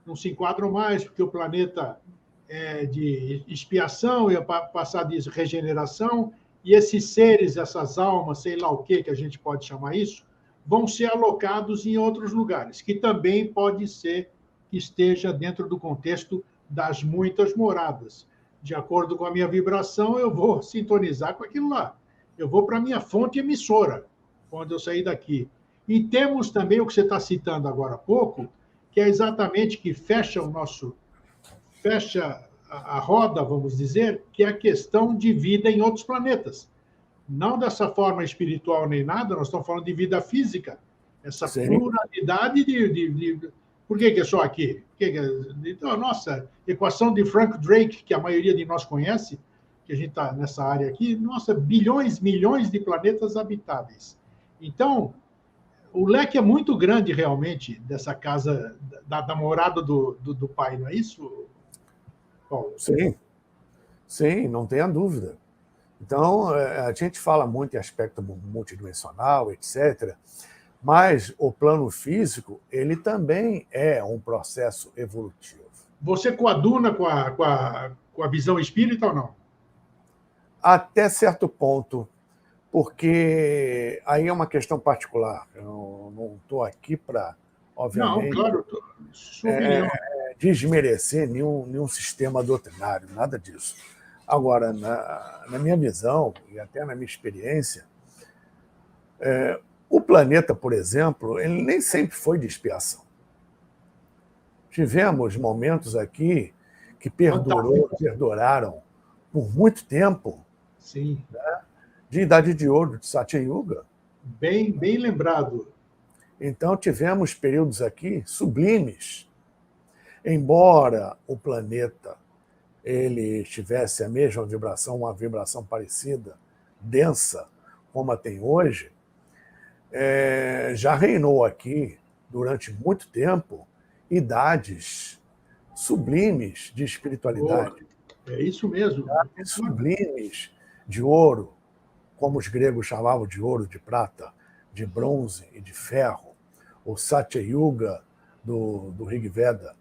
não se enquadram mais, porque o planeta é de expiação, ia passar de regeneração, e esses seres, essas almas, sei lá o que a gente pode chamar isso, vão ser alocados em outros lugares, que também pode ser que esteja dentro do contexto das muitas moradas. De acordo com a minha vibração, eu vou sintonizar com aquilo lá. Eu vou para a minha fonte emissora, quando eu sair daqui. E temos também o que você está citando agora há pouco, que é exatamente que fecha a roda, vamos dizer, que é a questão de vida em outros planetas. Não dessa forma espiritual nem nada, nós estamos falando de vida física. Essa pluralidade Por que é só aqui? Então, a nossa equação de Frank Drake, que a maioria de nós conhece, que a gente está nessa área aqui, nossa, bilhões, milhões de planetas habitáveis. Então, O leque é muito grande, realmente, dessa casa, da morada do pai, não é isso, Paulo? Sim, sim, não tenha dúvida. Então, a gente fala muito em aspecto multidimensional, etc., mas o plano físico, ele também é um processo evolutivo. Você coaduna com a visão espírita ou não? Até certo ponto, porque aí é uma questão particular. Eu não estou aqui para, Não, obviamente, claro, sua opinião. desmerecer nenhum sistema doutrinário, nada disso. Agora, na minha visão, e até na minha experiência, o planeta, por exemplo, ele nem sempre foi de expiação. Tivemos momentos aqui que Fantástico. perduraram por muito tempo, Sim, de Idade de Ouro, de Satya Yuga. bem lembrado. Então, tivemos períodos aqui sublimes. Embora o planeta ele tivesse a mesma vibração, uma vibração parecida, densa, como a tem hoje, já reinou aqui, durante muito tempo, idades sublimes de Oh, espiritualidade, é isso mesmo, eu idades concordo. sublimes de ouro, como os gregos chamavam de ouro, de prata, de bronze e de ferro, o Satya Yuga do Rig Veda,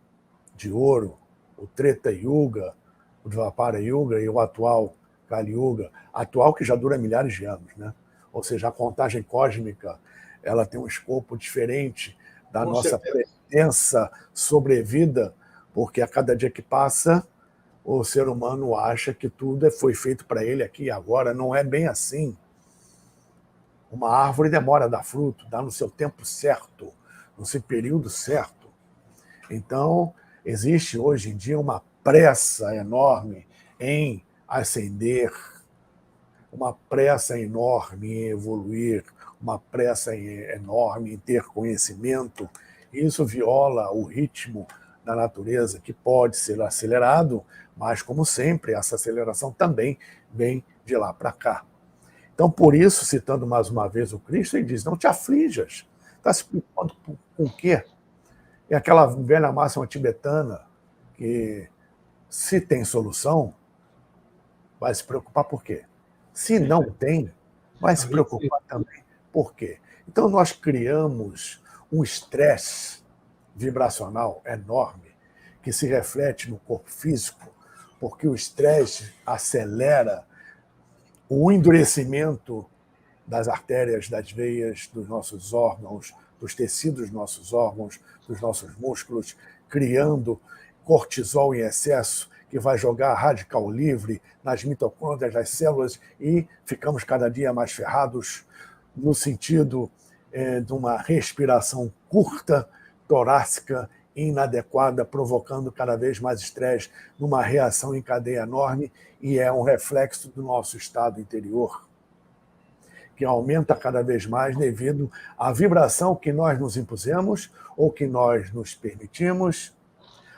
de ouro, o Treta Yuga, o Dvapara Yuga e o atual Kali Yuga, atual que já dura milhares de anos, né? Ou seja, a contagem cósmica ela tem um escopo diferente da Com nossa certeza. pretensa sobrevida, porque a cada dia que passa, o ser humano acha que tudo foi feito para ele aqui e agora. Não é bem assim. Uma árvore demora a dar fruto, dá no seu tempo certo, no seu período certo. Então, existe hoje em dia uma pressa enorme em ascender, uma pressa enorme em evoluir, uma pressa enorme em ter conhecimento. Isso viola o ritmo da natureza, que pode ser acelerado, mas, como sempre, essa aceleração também vem de lá para cá. Então, por isso, citando mais uma vez o Cristo, ele diz: não te aflijas. Está se preocupando com o quê? É aquela velha máxima tibetana que, se tem solução, vai se preocupar por quê? Se não tem, vai se Aí sim. preocupar também por quê? Então, nós criamos um estresse vibracional enorme que se reflete no corpo físico, porque o estresse acelera o endurecimento das artérias, das veias, dos nossos órgãos, dos tecidos dos nossos órgãos, dos nossos músculos, criando cortisol em excesso, que vai jogar radical livre nas mitocôndrias das células e ficamos cada dia mais ferrados no sentido de uma respiração curta, torácica, inadequada, provocando cada vez mais estresse, numa reação em cadeia enorme, e é um reflexo do nosso estado interior, que aumenta cada vez mais devido à vibração que nós nos impusemos ou que nós nos permitimos,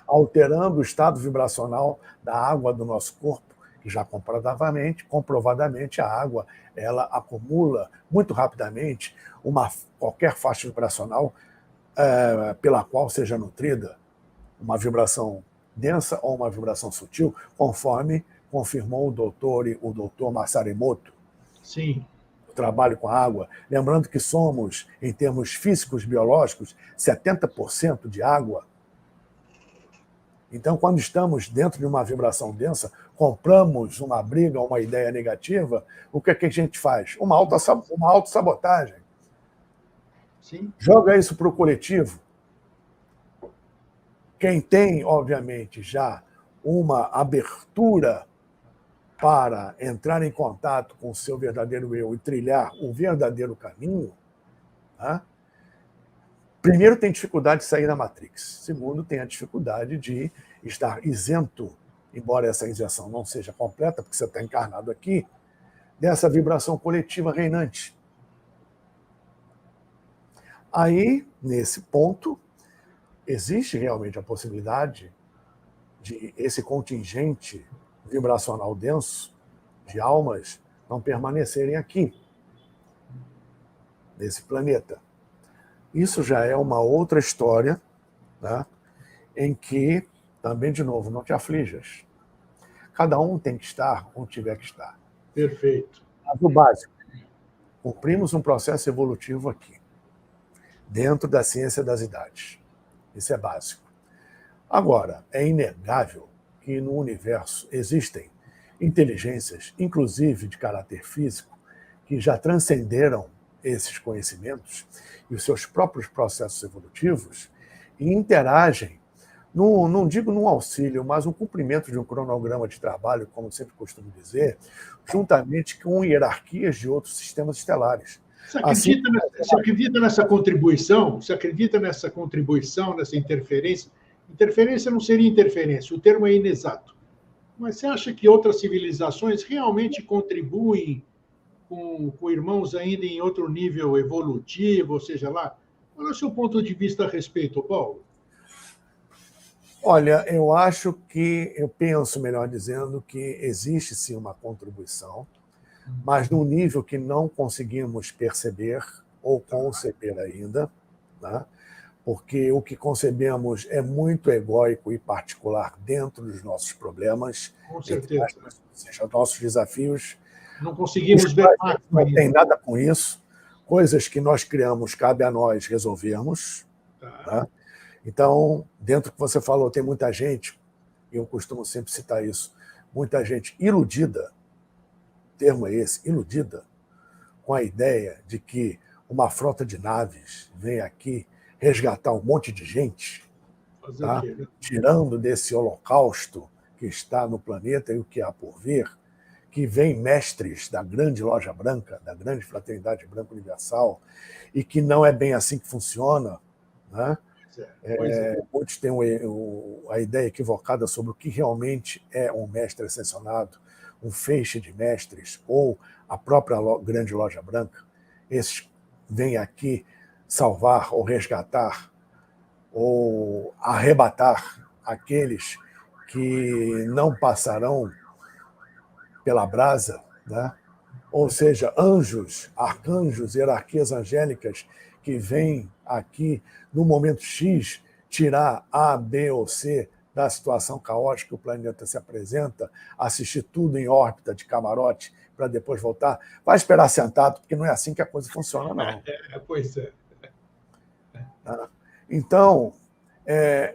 alterando o estado vibracional da água do nosso corpo, que já comprovadamente a água ela acumula muito rapidamente qualquer faixa vibracional pela qual seja nutrida, uma vibração densa ou uma vibração sutil, conforme confirmou o doutor Masaru Emoto. Sim. Trabalho com a água, lembrando que somos, em termos físicos, biológicos, 70% de água. Então, quando estamos dentro de uma vibração densa, compramos uma briga, uma ideia negativa, o que a gente faz? Uma autossabotagem. Sim. Joga isso para o coletivo. Quem tem, obviamente, já uma abertura para entrar em contato com o seu verdadeiro eu e trilhar o verdadeiro caminho, tá? Primeiro, tem dificuldade de sair da Matrix. Segundo, tem a dificuldade de estar isento, embora essa isenção não seja completa, porque você está encarnado aqui, dessa vibração coletiva reinante. Aí, nesse ponto, existe realmente a possibilidade de esse contingente vibracional denso de almas não permanecerem aqui, nesse planeta. Isso já é uma outra história, né, em que, também, de novo, não te aflijas. Cada um tem que estar onde tiver que estar. Perfeito. Mas o básico, cumprimos um processo evolutivo aqui, dentro da ciência das idades. Isso é básico. Agora, é inegável que no universo existem inteligências, inclusive de caráter físico, que já transcenderam esses conhecimentos e os seus próprios processos evolutivos e interagem, não digo num auxílio, mas no cumprimento de um cronograma de trabalho, como sempre costumo dizer, juntamente com hierarquias de outros sistemas estelares. Você acredita nessa contribuição? Você acredita nessa contribuição, nessa interferência? Interferência não seria interferência, o termo é inexato. Mas você acha que outras civilizações realmente contribuem com irmãos ainda em outro nível evolutivo, ou seja lá? Qual é o seu ponto de vista a respeito, Paulo? Olha, eu penso, melhor dizendo, que existe sim uma contribuição, mas num nível que não conseguimos perceber ou conceber ainda, né? Porque o que concebemos é muito egóico e particular dentro dos nossos problemas, Com certeza. ou seja, nossos desafios. Não conseguimos ver macro não ainda. tem nada com isso. Coisas que nós criamos, cabe a nós resolvermos. Tá. Né? Então, dentro do que você falou, tem muita gente, e eu costumo sempre citar isso, muita gente iludida, o termo é esse, iludida, com a ideia de que uma frota de naves vem aqui resgatar um monte de gente, tá? Tirando desse holocausto que está no planeta e o que há por vir, que vem mestres da grande loja branca, da grande fraternidade branca universal, e que não é bem assim que funciona, né? Muitos têm a ideia equivocada sobre o que realmente é um mestre ascensionado, um feixe de mestres ou a própria grande loja branca. Esses vêm aqui salvar ou resgatar ou arrebatar aqueles que não passarão pela brasa, né? Ou seja, anjos, arcanjos, hierarquias angélicas que vêm aqui no momento X tirar A, B ou C da situação caótica que o planeta se apresenta, assistir tudo em órbita de camarote para depois voltar. Vai esperar sentado, porque não é assim que a coisa funciona, não. Pois é. Então,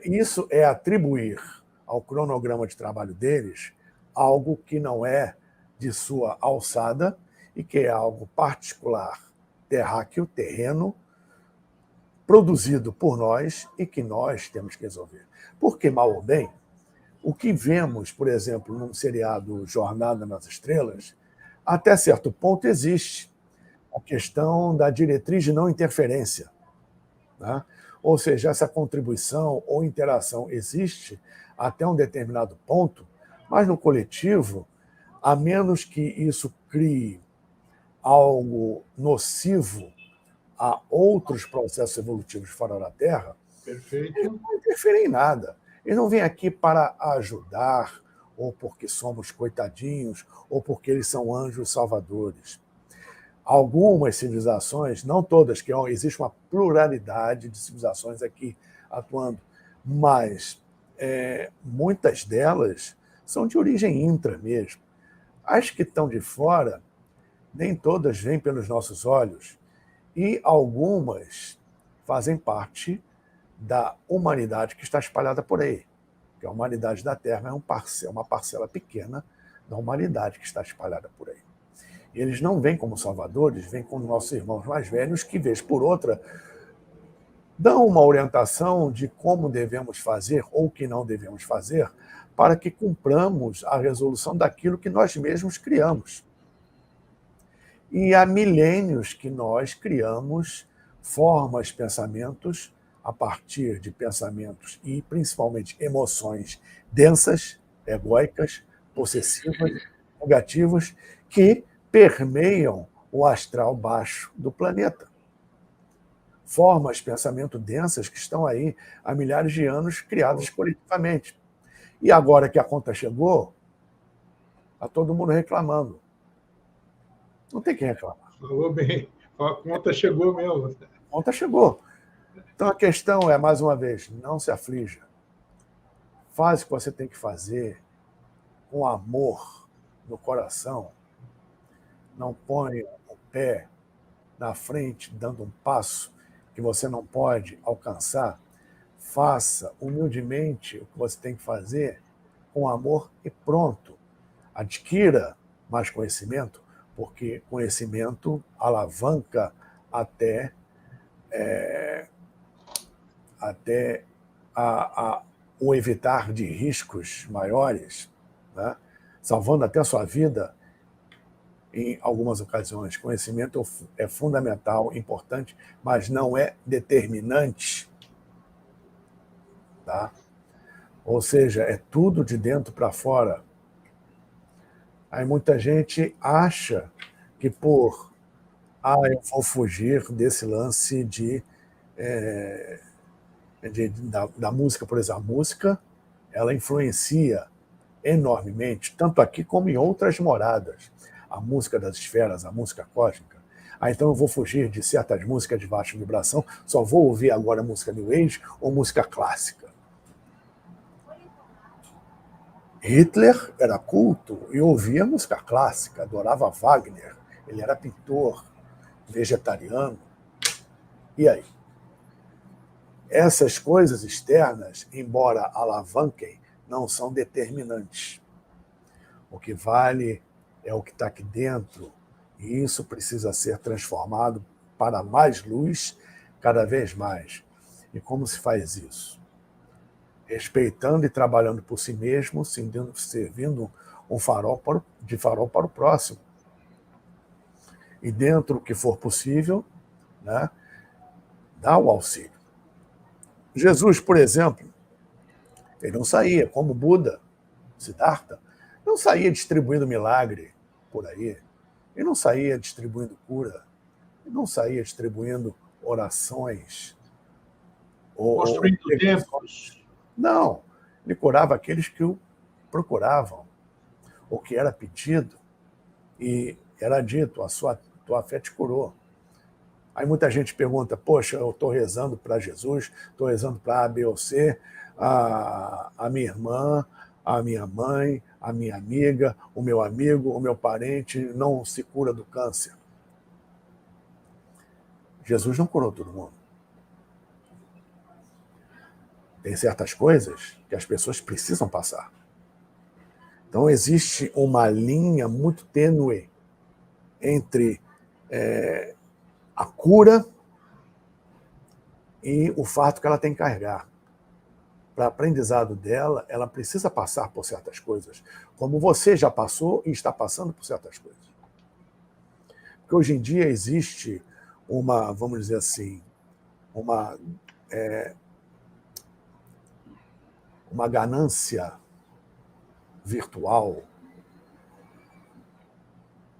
isso é atribuir ao cronograma de trabalho deles algo que não é de sua alçada e que é algo particular, terráqueo, terreno, produzido por nós e que nós temos que resolver. Porque, mal ou bem, o que vemos, por exemplo, num seriado Jornada nas Estrelas, até certo ponto existe a questão da diretriz de não interferência, né? Ou seja, essa contribuição ou interação existe até um determinado ponto, mas no coletivo, a menos que isso crie algo nocivo a outros processos evolutivos fora da Terra, Perfeito. Eles não interferem em nada. Eles não vêm aqui para ajudar, ou porque somos coitadinhos, ou porque eles são anjos salvadores. Algumas civilizações, não todas, que existe uma pluralidade de civilizações aqui atuando, mas muitas delas são de origem intra mesmo. As que estão de fora, nem todas vêm pelos nossos olhos, e algumas fazem parte da humanidade que está espalhada por aí. Porque a humanidade da Terra é uma parcela pequena da humanidade que está espalhada por aí. E eles não vêm como salvadores, vêm como nossos irmãos mais velhos, que, vez por outra, dão uma orientação de como devemos fazer ou que não devemos fazer para que cumpramos a resolução daquilo que nós mesmos criamos. E há milênios que nós criamos formas, pensamentos, a partir de pensamentos e, principalmente, emoções densas, egóicas, possessivas, negativas, que permeiam o astral baixo do planeta. Formas, pensamento densas que estão aí há milhares de anos criadas coletivamente. E agora que a conta chegou, está todo mundo reclamando. Não tem quem reclamar. Falou bem. A conta chegou mesmo. A conta chegou. Então, a questão é, mais uma vez, não se aflija. Faz o que você tem que fazer com amor no coração. Não ponha o pé na frente, dando um passo que você não pode alcançar. Faça humildemente o que você tem que fazer com amor e pronto. Adquira mais conhecimento, porque conhecimento alavanca até o evitar de riscos maiores, né? Salvando até a sua vida em algumas ocasiões. Conhecimento é fundamental, importante, mas não é determinante. Tá? Ou seja, é tudo de dentro para fora. Aí muita gente acha que eu vou fugir desse lance da música, por exemplo. A música, ela influencia enormemente, tanto aqui como em outras moradas. A música das esferas, a música cósmica. Então eu vou fugir de certas músicas de baixa vibração, só vou ouvir agora música New Age ou música clássica. Hitler era culto e ouvia música clássica, adorava Wagner, ele era pintor, vegetariano. E aí? Essas coisas externas, embora alavanquem, não são determinantes. O que vale é o que está aqui dentro, e isso precisa ser transformado para mais luz cada vez mais. E como se faz isso? Respeitando e trabalhando por si mesmo, servindo de farol para o próximo. E dentro do que for possível, né, dá o auxílio. Jesus, por exemplo, ele não saía, como Buda, Siddhartha, não saía distribuindo milagre por aí. Ele não saía distribuindo cura. Ele não saía distribuindo orações. Construindo templos. Não. Ele curava aqueles que o procuravam, o que era pedido. E era dito, tua fé te curou. Aí muita gente pergunta, poxa, eu estou rezando para Jesus, estou rezando para A, B ou C, a minha irmã, a minha mãe, a minha amiga, o meu amigo, o meu parente não se cura do câncer. Jesus não curou todo mundo. Tem certas coisas que as pessoas precisam passar. Então existe uma linha muito tênue entre a cura e o fato que ela tem que carregar. Para o aprendizado dela, ela precisa passar por certas coisas, como você já passou e está passando por certas coisas. Porque hoje em dia existe uma, vamos dizer assim, uma ganância virtual,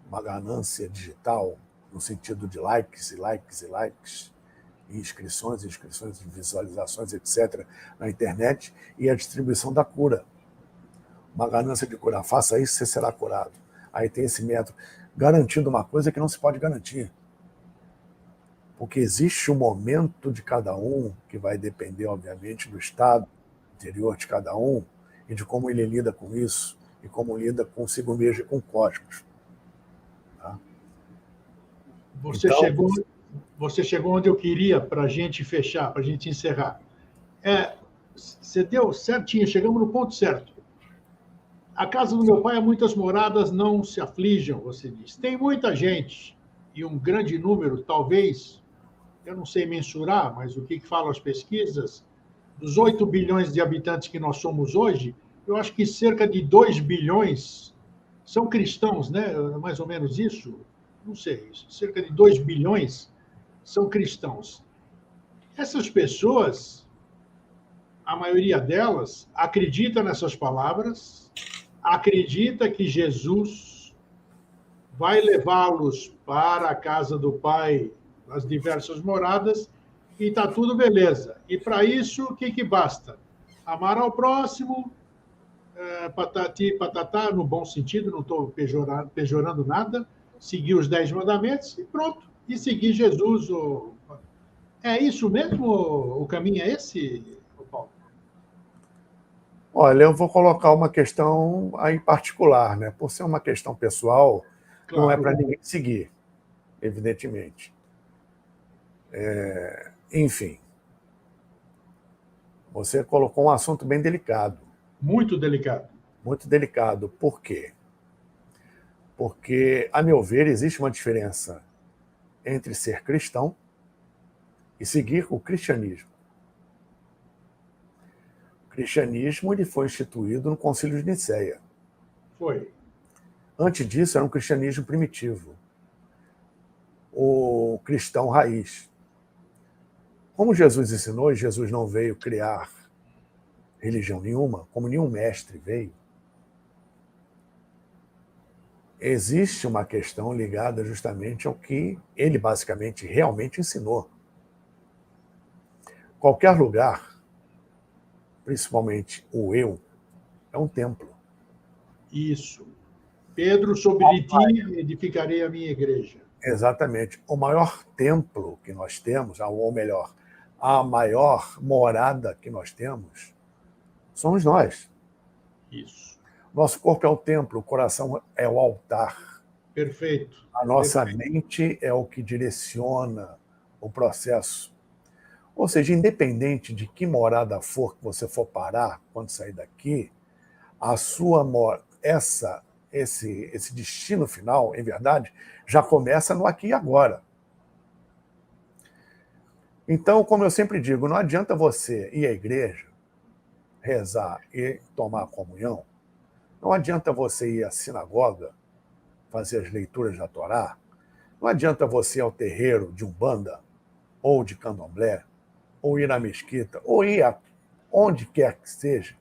uma ganância digital, no sentido de likes e likes e likes, e inscrições, visualizações, etc., na internet, e a distribuição da cura. Uma ganância de curar. Faça isso, você será curado. Aí tem esse método, garantindo uma coisa que não se pode garantir. Porque existe um momento de cada um, que vai depender, obviamente, do estado interior de cada um, e de como ele lida com isso, e como lida consigo mesmo e com o cosmos. Tá? Você chegou onde eu queria para a gente fechar, para a gente encerrar. Você deu certinho, chegamos no ponto certo. A casa do meu pai há muitas moradas, não se aflijam, você diz. Tem muita gente, e um grande número, talvez, eu não sei mensurar, mas o que falam as pesquisas, dos 8 bilhões de habitantes que nós somos hoje, eu acho que cerca de 2 bilhões são cristãos, né? Mais ou menos isso. Não sei, cerca de 2 bilhões são cristãos. Essas pessoas, a maioria delas, acredita nessas palavras, acredita que Jesus vai levá-los para a casa do Pai, nas diversas moradas, e está tudo beleza. E para isso, o que basta? Amar ao próximo, patati patatá, no bom sentido, não estou pejorando nada, seguir os 10 mandamentos e pronto. E seguir Jesus. É isso mesmo? O caminho é esse, Paulo? Olha, eu vou colocar uma questão aí particular, né? Por ser uma questão pessoal, não é Claro. para ninguém seguir, evidentemente. Enfim, você colocou um assunto bem delicado, Muito delicado. muito delicado. Por quê? Porque, a meu ver, existe uma diferença entre ser cristão e seguir o cristianismo. O cristianismo ele foi instituído no Concílio de Nicéia. Foi. Antes disso, era um cristianismo primitivo, o cristão raiz. Como Jesus ensinou, e Jesus não veio criar religião nenhuma, como nenhum mestre veio, existe uma questão ligada justamente ao que ele basicamente realmente ensinou. Qualquer lugar, principalmente o eu, é um templo. Isso. Pedro, sobre ti edificarei a minha igreja. Exatamente. O maior templo que nós temos, ou melhor, a maior morada que nós temos, somos nós. Isso. Nosso corpo é o templo, o coração é o altar. Perfeito. A nossa Perfeito. mente é o que direciona o processo. Ou seja, independente de que morada for que você for parar quando sair daqui, a sua esse destino final, em verdade, já começa no aqui e agora. Então, como eu sempre digo, não adianta você ir à igreja, rezar e tomar a comunhão, não adianta você ir à sinagoga, fazer as leituras da Torá, não adianta você ir ao terreiro de Umbanda, ou de Candomblé, ou ir à mesquita, ou ir a onde quer que seja,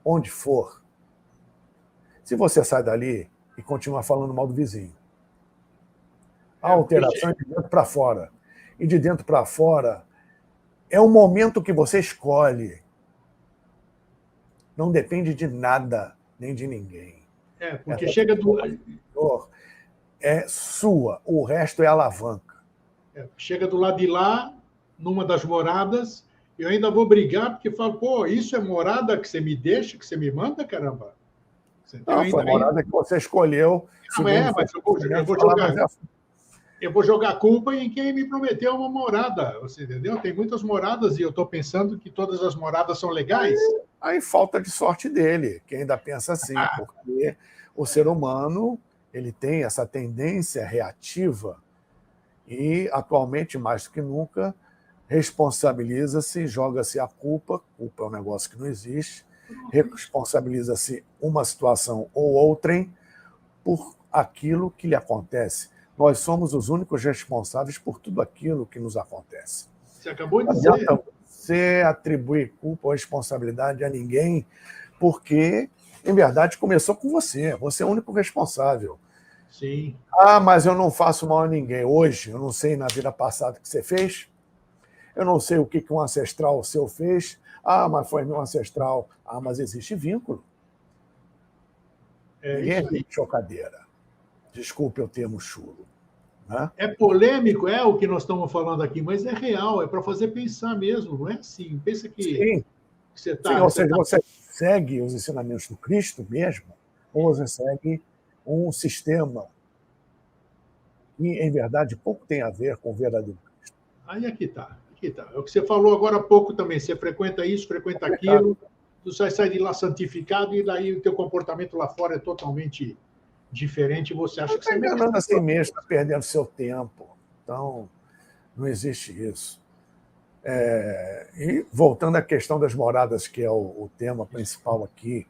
onde for, se você sai dali e continua falando mal do vizinho. A alteração é de dentro para fora. E de dentro para fora é o momento que você escolhe. Não depende de nada, nem de ninguém. Porque Essa chega do, é sua, o resto é alavanca. chega do lado de lá, numa das moradas, eu ainda vou brigar, porque falo, pô, isso é morada que você me deixa, que você me manda, caramba. Não, foi a morada que você escolheu, segundo Mas seus conhecimentos, falar, mas é assim. Eu vou jogar a culpa em quem me prometeu uma morada, você entendeu? Tem muitas moradas e eu estou pensando que todas as moradas são legais. Aí falta de sorte dele, que ainda pensa assim, porque o ser humano ele tem essa tendência reativa e, atualmente, mais do que nunca, responsabiliza-se, joga-se a culpa é um negócio que não existe, responsabiliza-se uma situação ou outrem por aquilo que lhe acontece. Nós somos os únicos responsáveis por tudo aquilo que nos acontece. Você acabou de Não dizer. adianta você atribuir culpa ou responsabilidade a ninguém, porque, em verdade, começou com você. Você é o único responsável. Sim. Ah, mas eu não faço mal a ninguém. Hoje, eu não sei na vida passada o que você fez. Eu não sei o que um ancestral seu fez. Ah, mas foi meu ancestral. Ah, mas existe vínculo. Ninguém é chocadeira. Desculpe o termo chulo. Né? É polêmico, é o que nós estamos falando aqui, mas é real, é para fazer pensar mesmo, não é assim? Pensa que Sim. você está. Ou seja, você segue os ensinamentos do Cristo mesmo, ou você segue um sistema que, em verdade, pouco tem a ver com o verdadeiro Cristo. Aí aqui está. É o que você falou agora há pouco também. Você frequenta isso, frequenta aquilo, tu sai de lá santificado e daí o teu comportamento lá fora é totalmente diferente. Você acha que você está enganando assim mesmo, está perdendo seu tempo. Então, não existe isso. E voltando à questão das moradas, que é o tema principal aqui,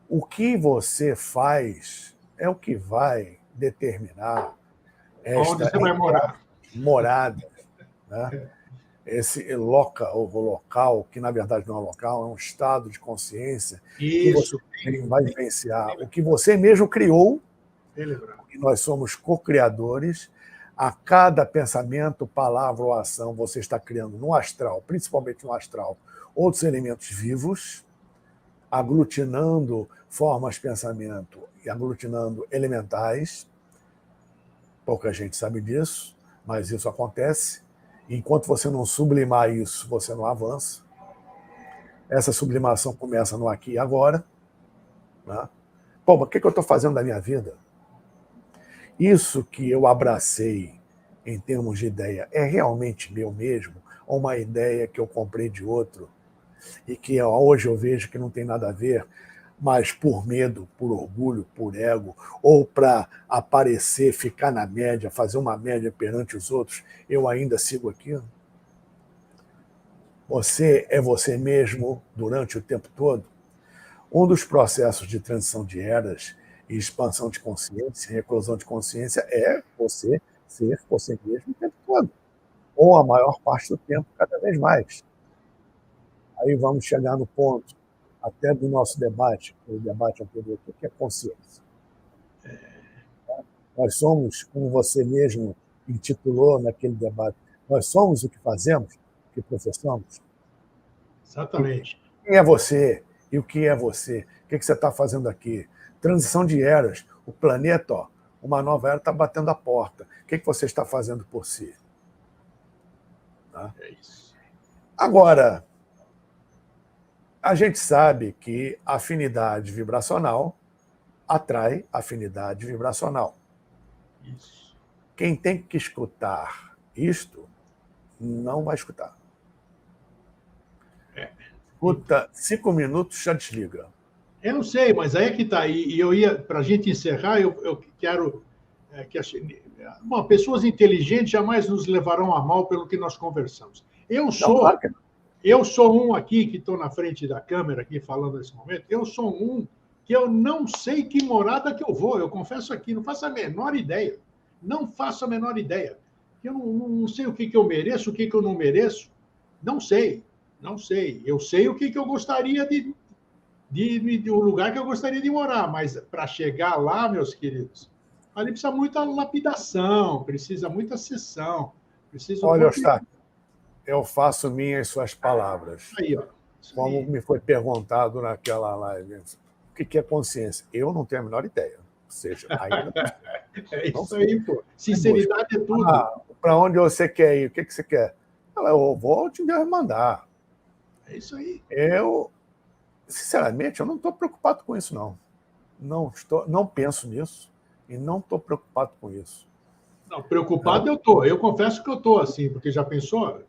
o que você faz é o que vai determinar onde você vai morar. Morada. Né? Esse local, que na verdade não é um local, é um estado de consciência que você vai vivenciar. O que você mesmo criou, porque nós somos co-criadores, a cada pensamento, palavra ou ação você está criando no astral, principalmente no astral, outros elementos vivos, aglutinando formas de pensamento e aglutinando elementais. Pouca gente sabe disso, Mas isso acontece. Enquanto você não sublimar isso, você não avança. Essa sublimação começa no aqui e agora. Né? Pô, mas o que eu estou fazendo da minha vida? Isso que eu abracei em termos de ideia é realmente meu mesmo? Ou uma ideia que eu comprei de outro e que hoje eu vejo que não tem nada a ver, mas por medo, por orgulho, por ego, ou para aparecer, ficar na média, fazer uma média perante os outros, eu ainda sigo aquilo? Você é você mesmo durante o tempo todo? Um dos processos de transição de eras e expansão de consciência, reclusão de consciência, é você ser você mesmo o tempo todo, ou a maior parte do tempo, cada vez mais. Aí vamos chegar no ponto, até do nosso debate, o debate anterior, o que é consciência? Nós somos, como você mesmo intitulou naquele debate, nós somos o que fazemos, o que professamos. Exatamente. Quem é você? E o que é você? O que você está fazendo aqui? Transição de eras. O planeta, ó, uma nova era está batendo a porta. O que você está fazendo por si? Tá? É isso. Agora, a gente sabe que afinidade vibracional atrai afinidade vibracional. Isso. Quem tem que escutar isto, não vai escutar. Escuta 5 minutos, já desliga. Eu não sei, mas aí é que está. E eu ia, para a gente encerrar, eu quero que bom, pessoas inteligentes jamais nos levarão a mal pelo que nós conversamos. Eu sou um aqui que estou na frente da câmera aqui falando nesse momento. Eu sou um que eu não sei que morada que eu vou. Eu confesso aqui, não faço a menor ideia. Não faço a menor ideia. Eu não sei o que eu mereço, o que eu não mereço. Não sei. Não sei. Eu sei o que eu gostaria o lugar que eu gostaria de morar, mas para chegar lá, meus queridos, ali precisa muita lapidação, precisa muita sessão, precisa. Olha, Eustáquio, eu faço minhas suas palavras. Aí, ó. Como me foi perguntado naquela live, o que é consciência? Eu não tenho a menor ideia. Ou seja, ainda é isso aí, pô. Sinceridade é tudo. Para onde você quer ir? O que você quer? Eu vou te mandar. É isso aí. Sinceramente, eu não estou preocupado com isso, não. Não penso nisso e não estou preocupado com isso. Não, preocupado eu estou. Eu confesso que eu estou assim, porque já pensou?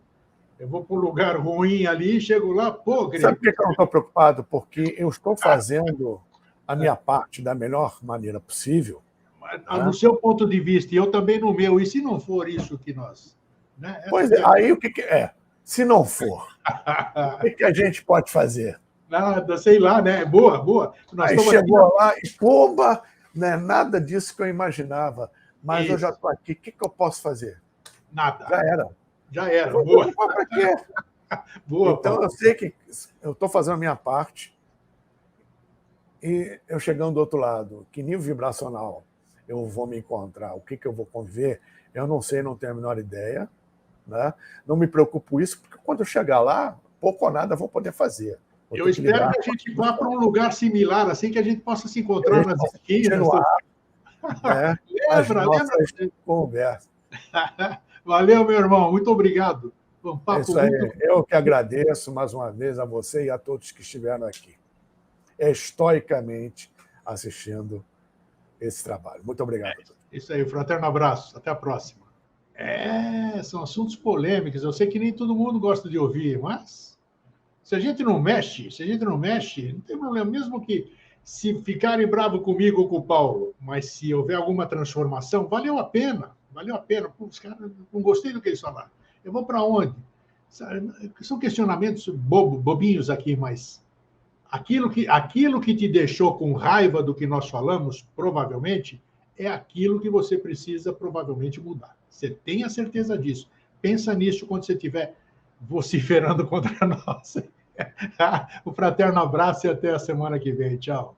Eu vou para um lugar ruim ali, chego lá, pô, Greg. Sabe por que eu não estou preocupado? Porque eu estou fazendo a minha parte da melhor maneira possível. No seu ponto de vista, e eu também no meu, e se não for isso que nós... Né? Pois é, aí o que é? Se não for, o que a gente pode fazer? Nada, sei lá, né? Boa. Aí chegou lá e, pomba, não é nada disso que eu imaginava. Mas eu já estou aqui, o que eu posso fazer? Nada. Já era. Boa. Para quê? Boa, então, Paulo. Eu sei que eu estou fazendo a minha parte e eu chegando do outro lado, que nível vibracional eu vou me encontrar, o que eu vou conviver, eu não sei, não tenho a menor ideia. Né? Não me preocupo isso, porque quando eu chegar lá, pouco ou nada vou poder fazer. Eu espero que a gente vá para um lugar similar, assim, que a gente possa se encontrar nas esquinas. Lembra? Conversa. Valeu, meu irmão. Muito obrigado. Um papo isso aí. Eu que agradeço mais uma vez a você e a todos que estiveram aqui, estoicamente assistindo esse trabalho. Muito obrigado. Isso aí, fraterno abraço. Até a próxima. São assuntos polêmicos. Eu sei que nem todo mundo gosta de ouvir, mas se a gente não mexe, não tem problema. Mesmo que se ficarem bravos comigo ou com o Paulo, mas se houver alguma transformação, valeu a pena. Pô, os caras não gostei do que eles falaram. Eu vou para onde? São questionamentos bobinhos aqui, mas aquilo que te deixou com raiva do que nós falamos, provavelmente, é aquilo que você precisa provavelmente mudar. Você tenha certeza disso. Pensa nisso quando você estiver vociferando contra nós. O fraterno abraço e até a semana que vem. Tchau.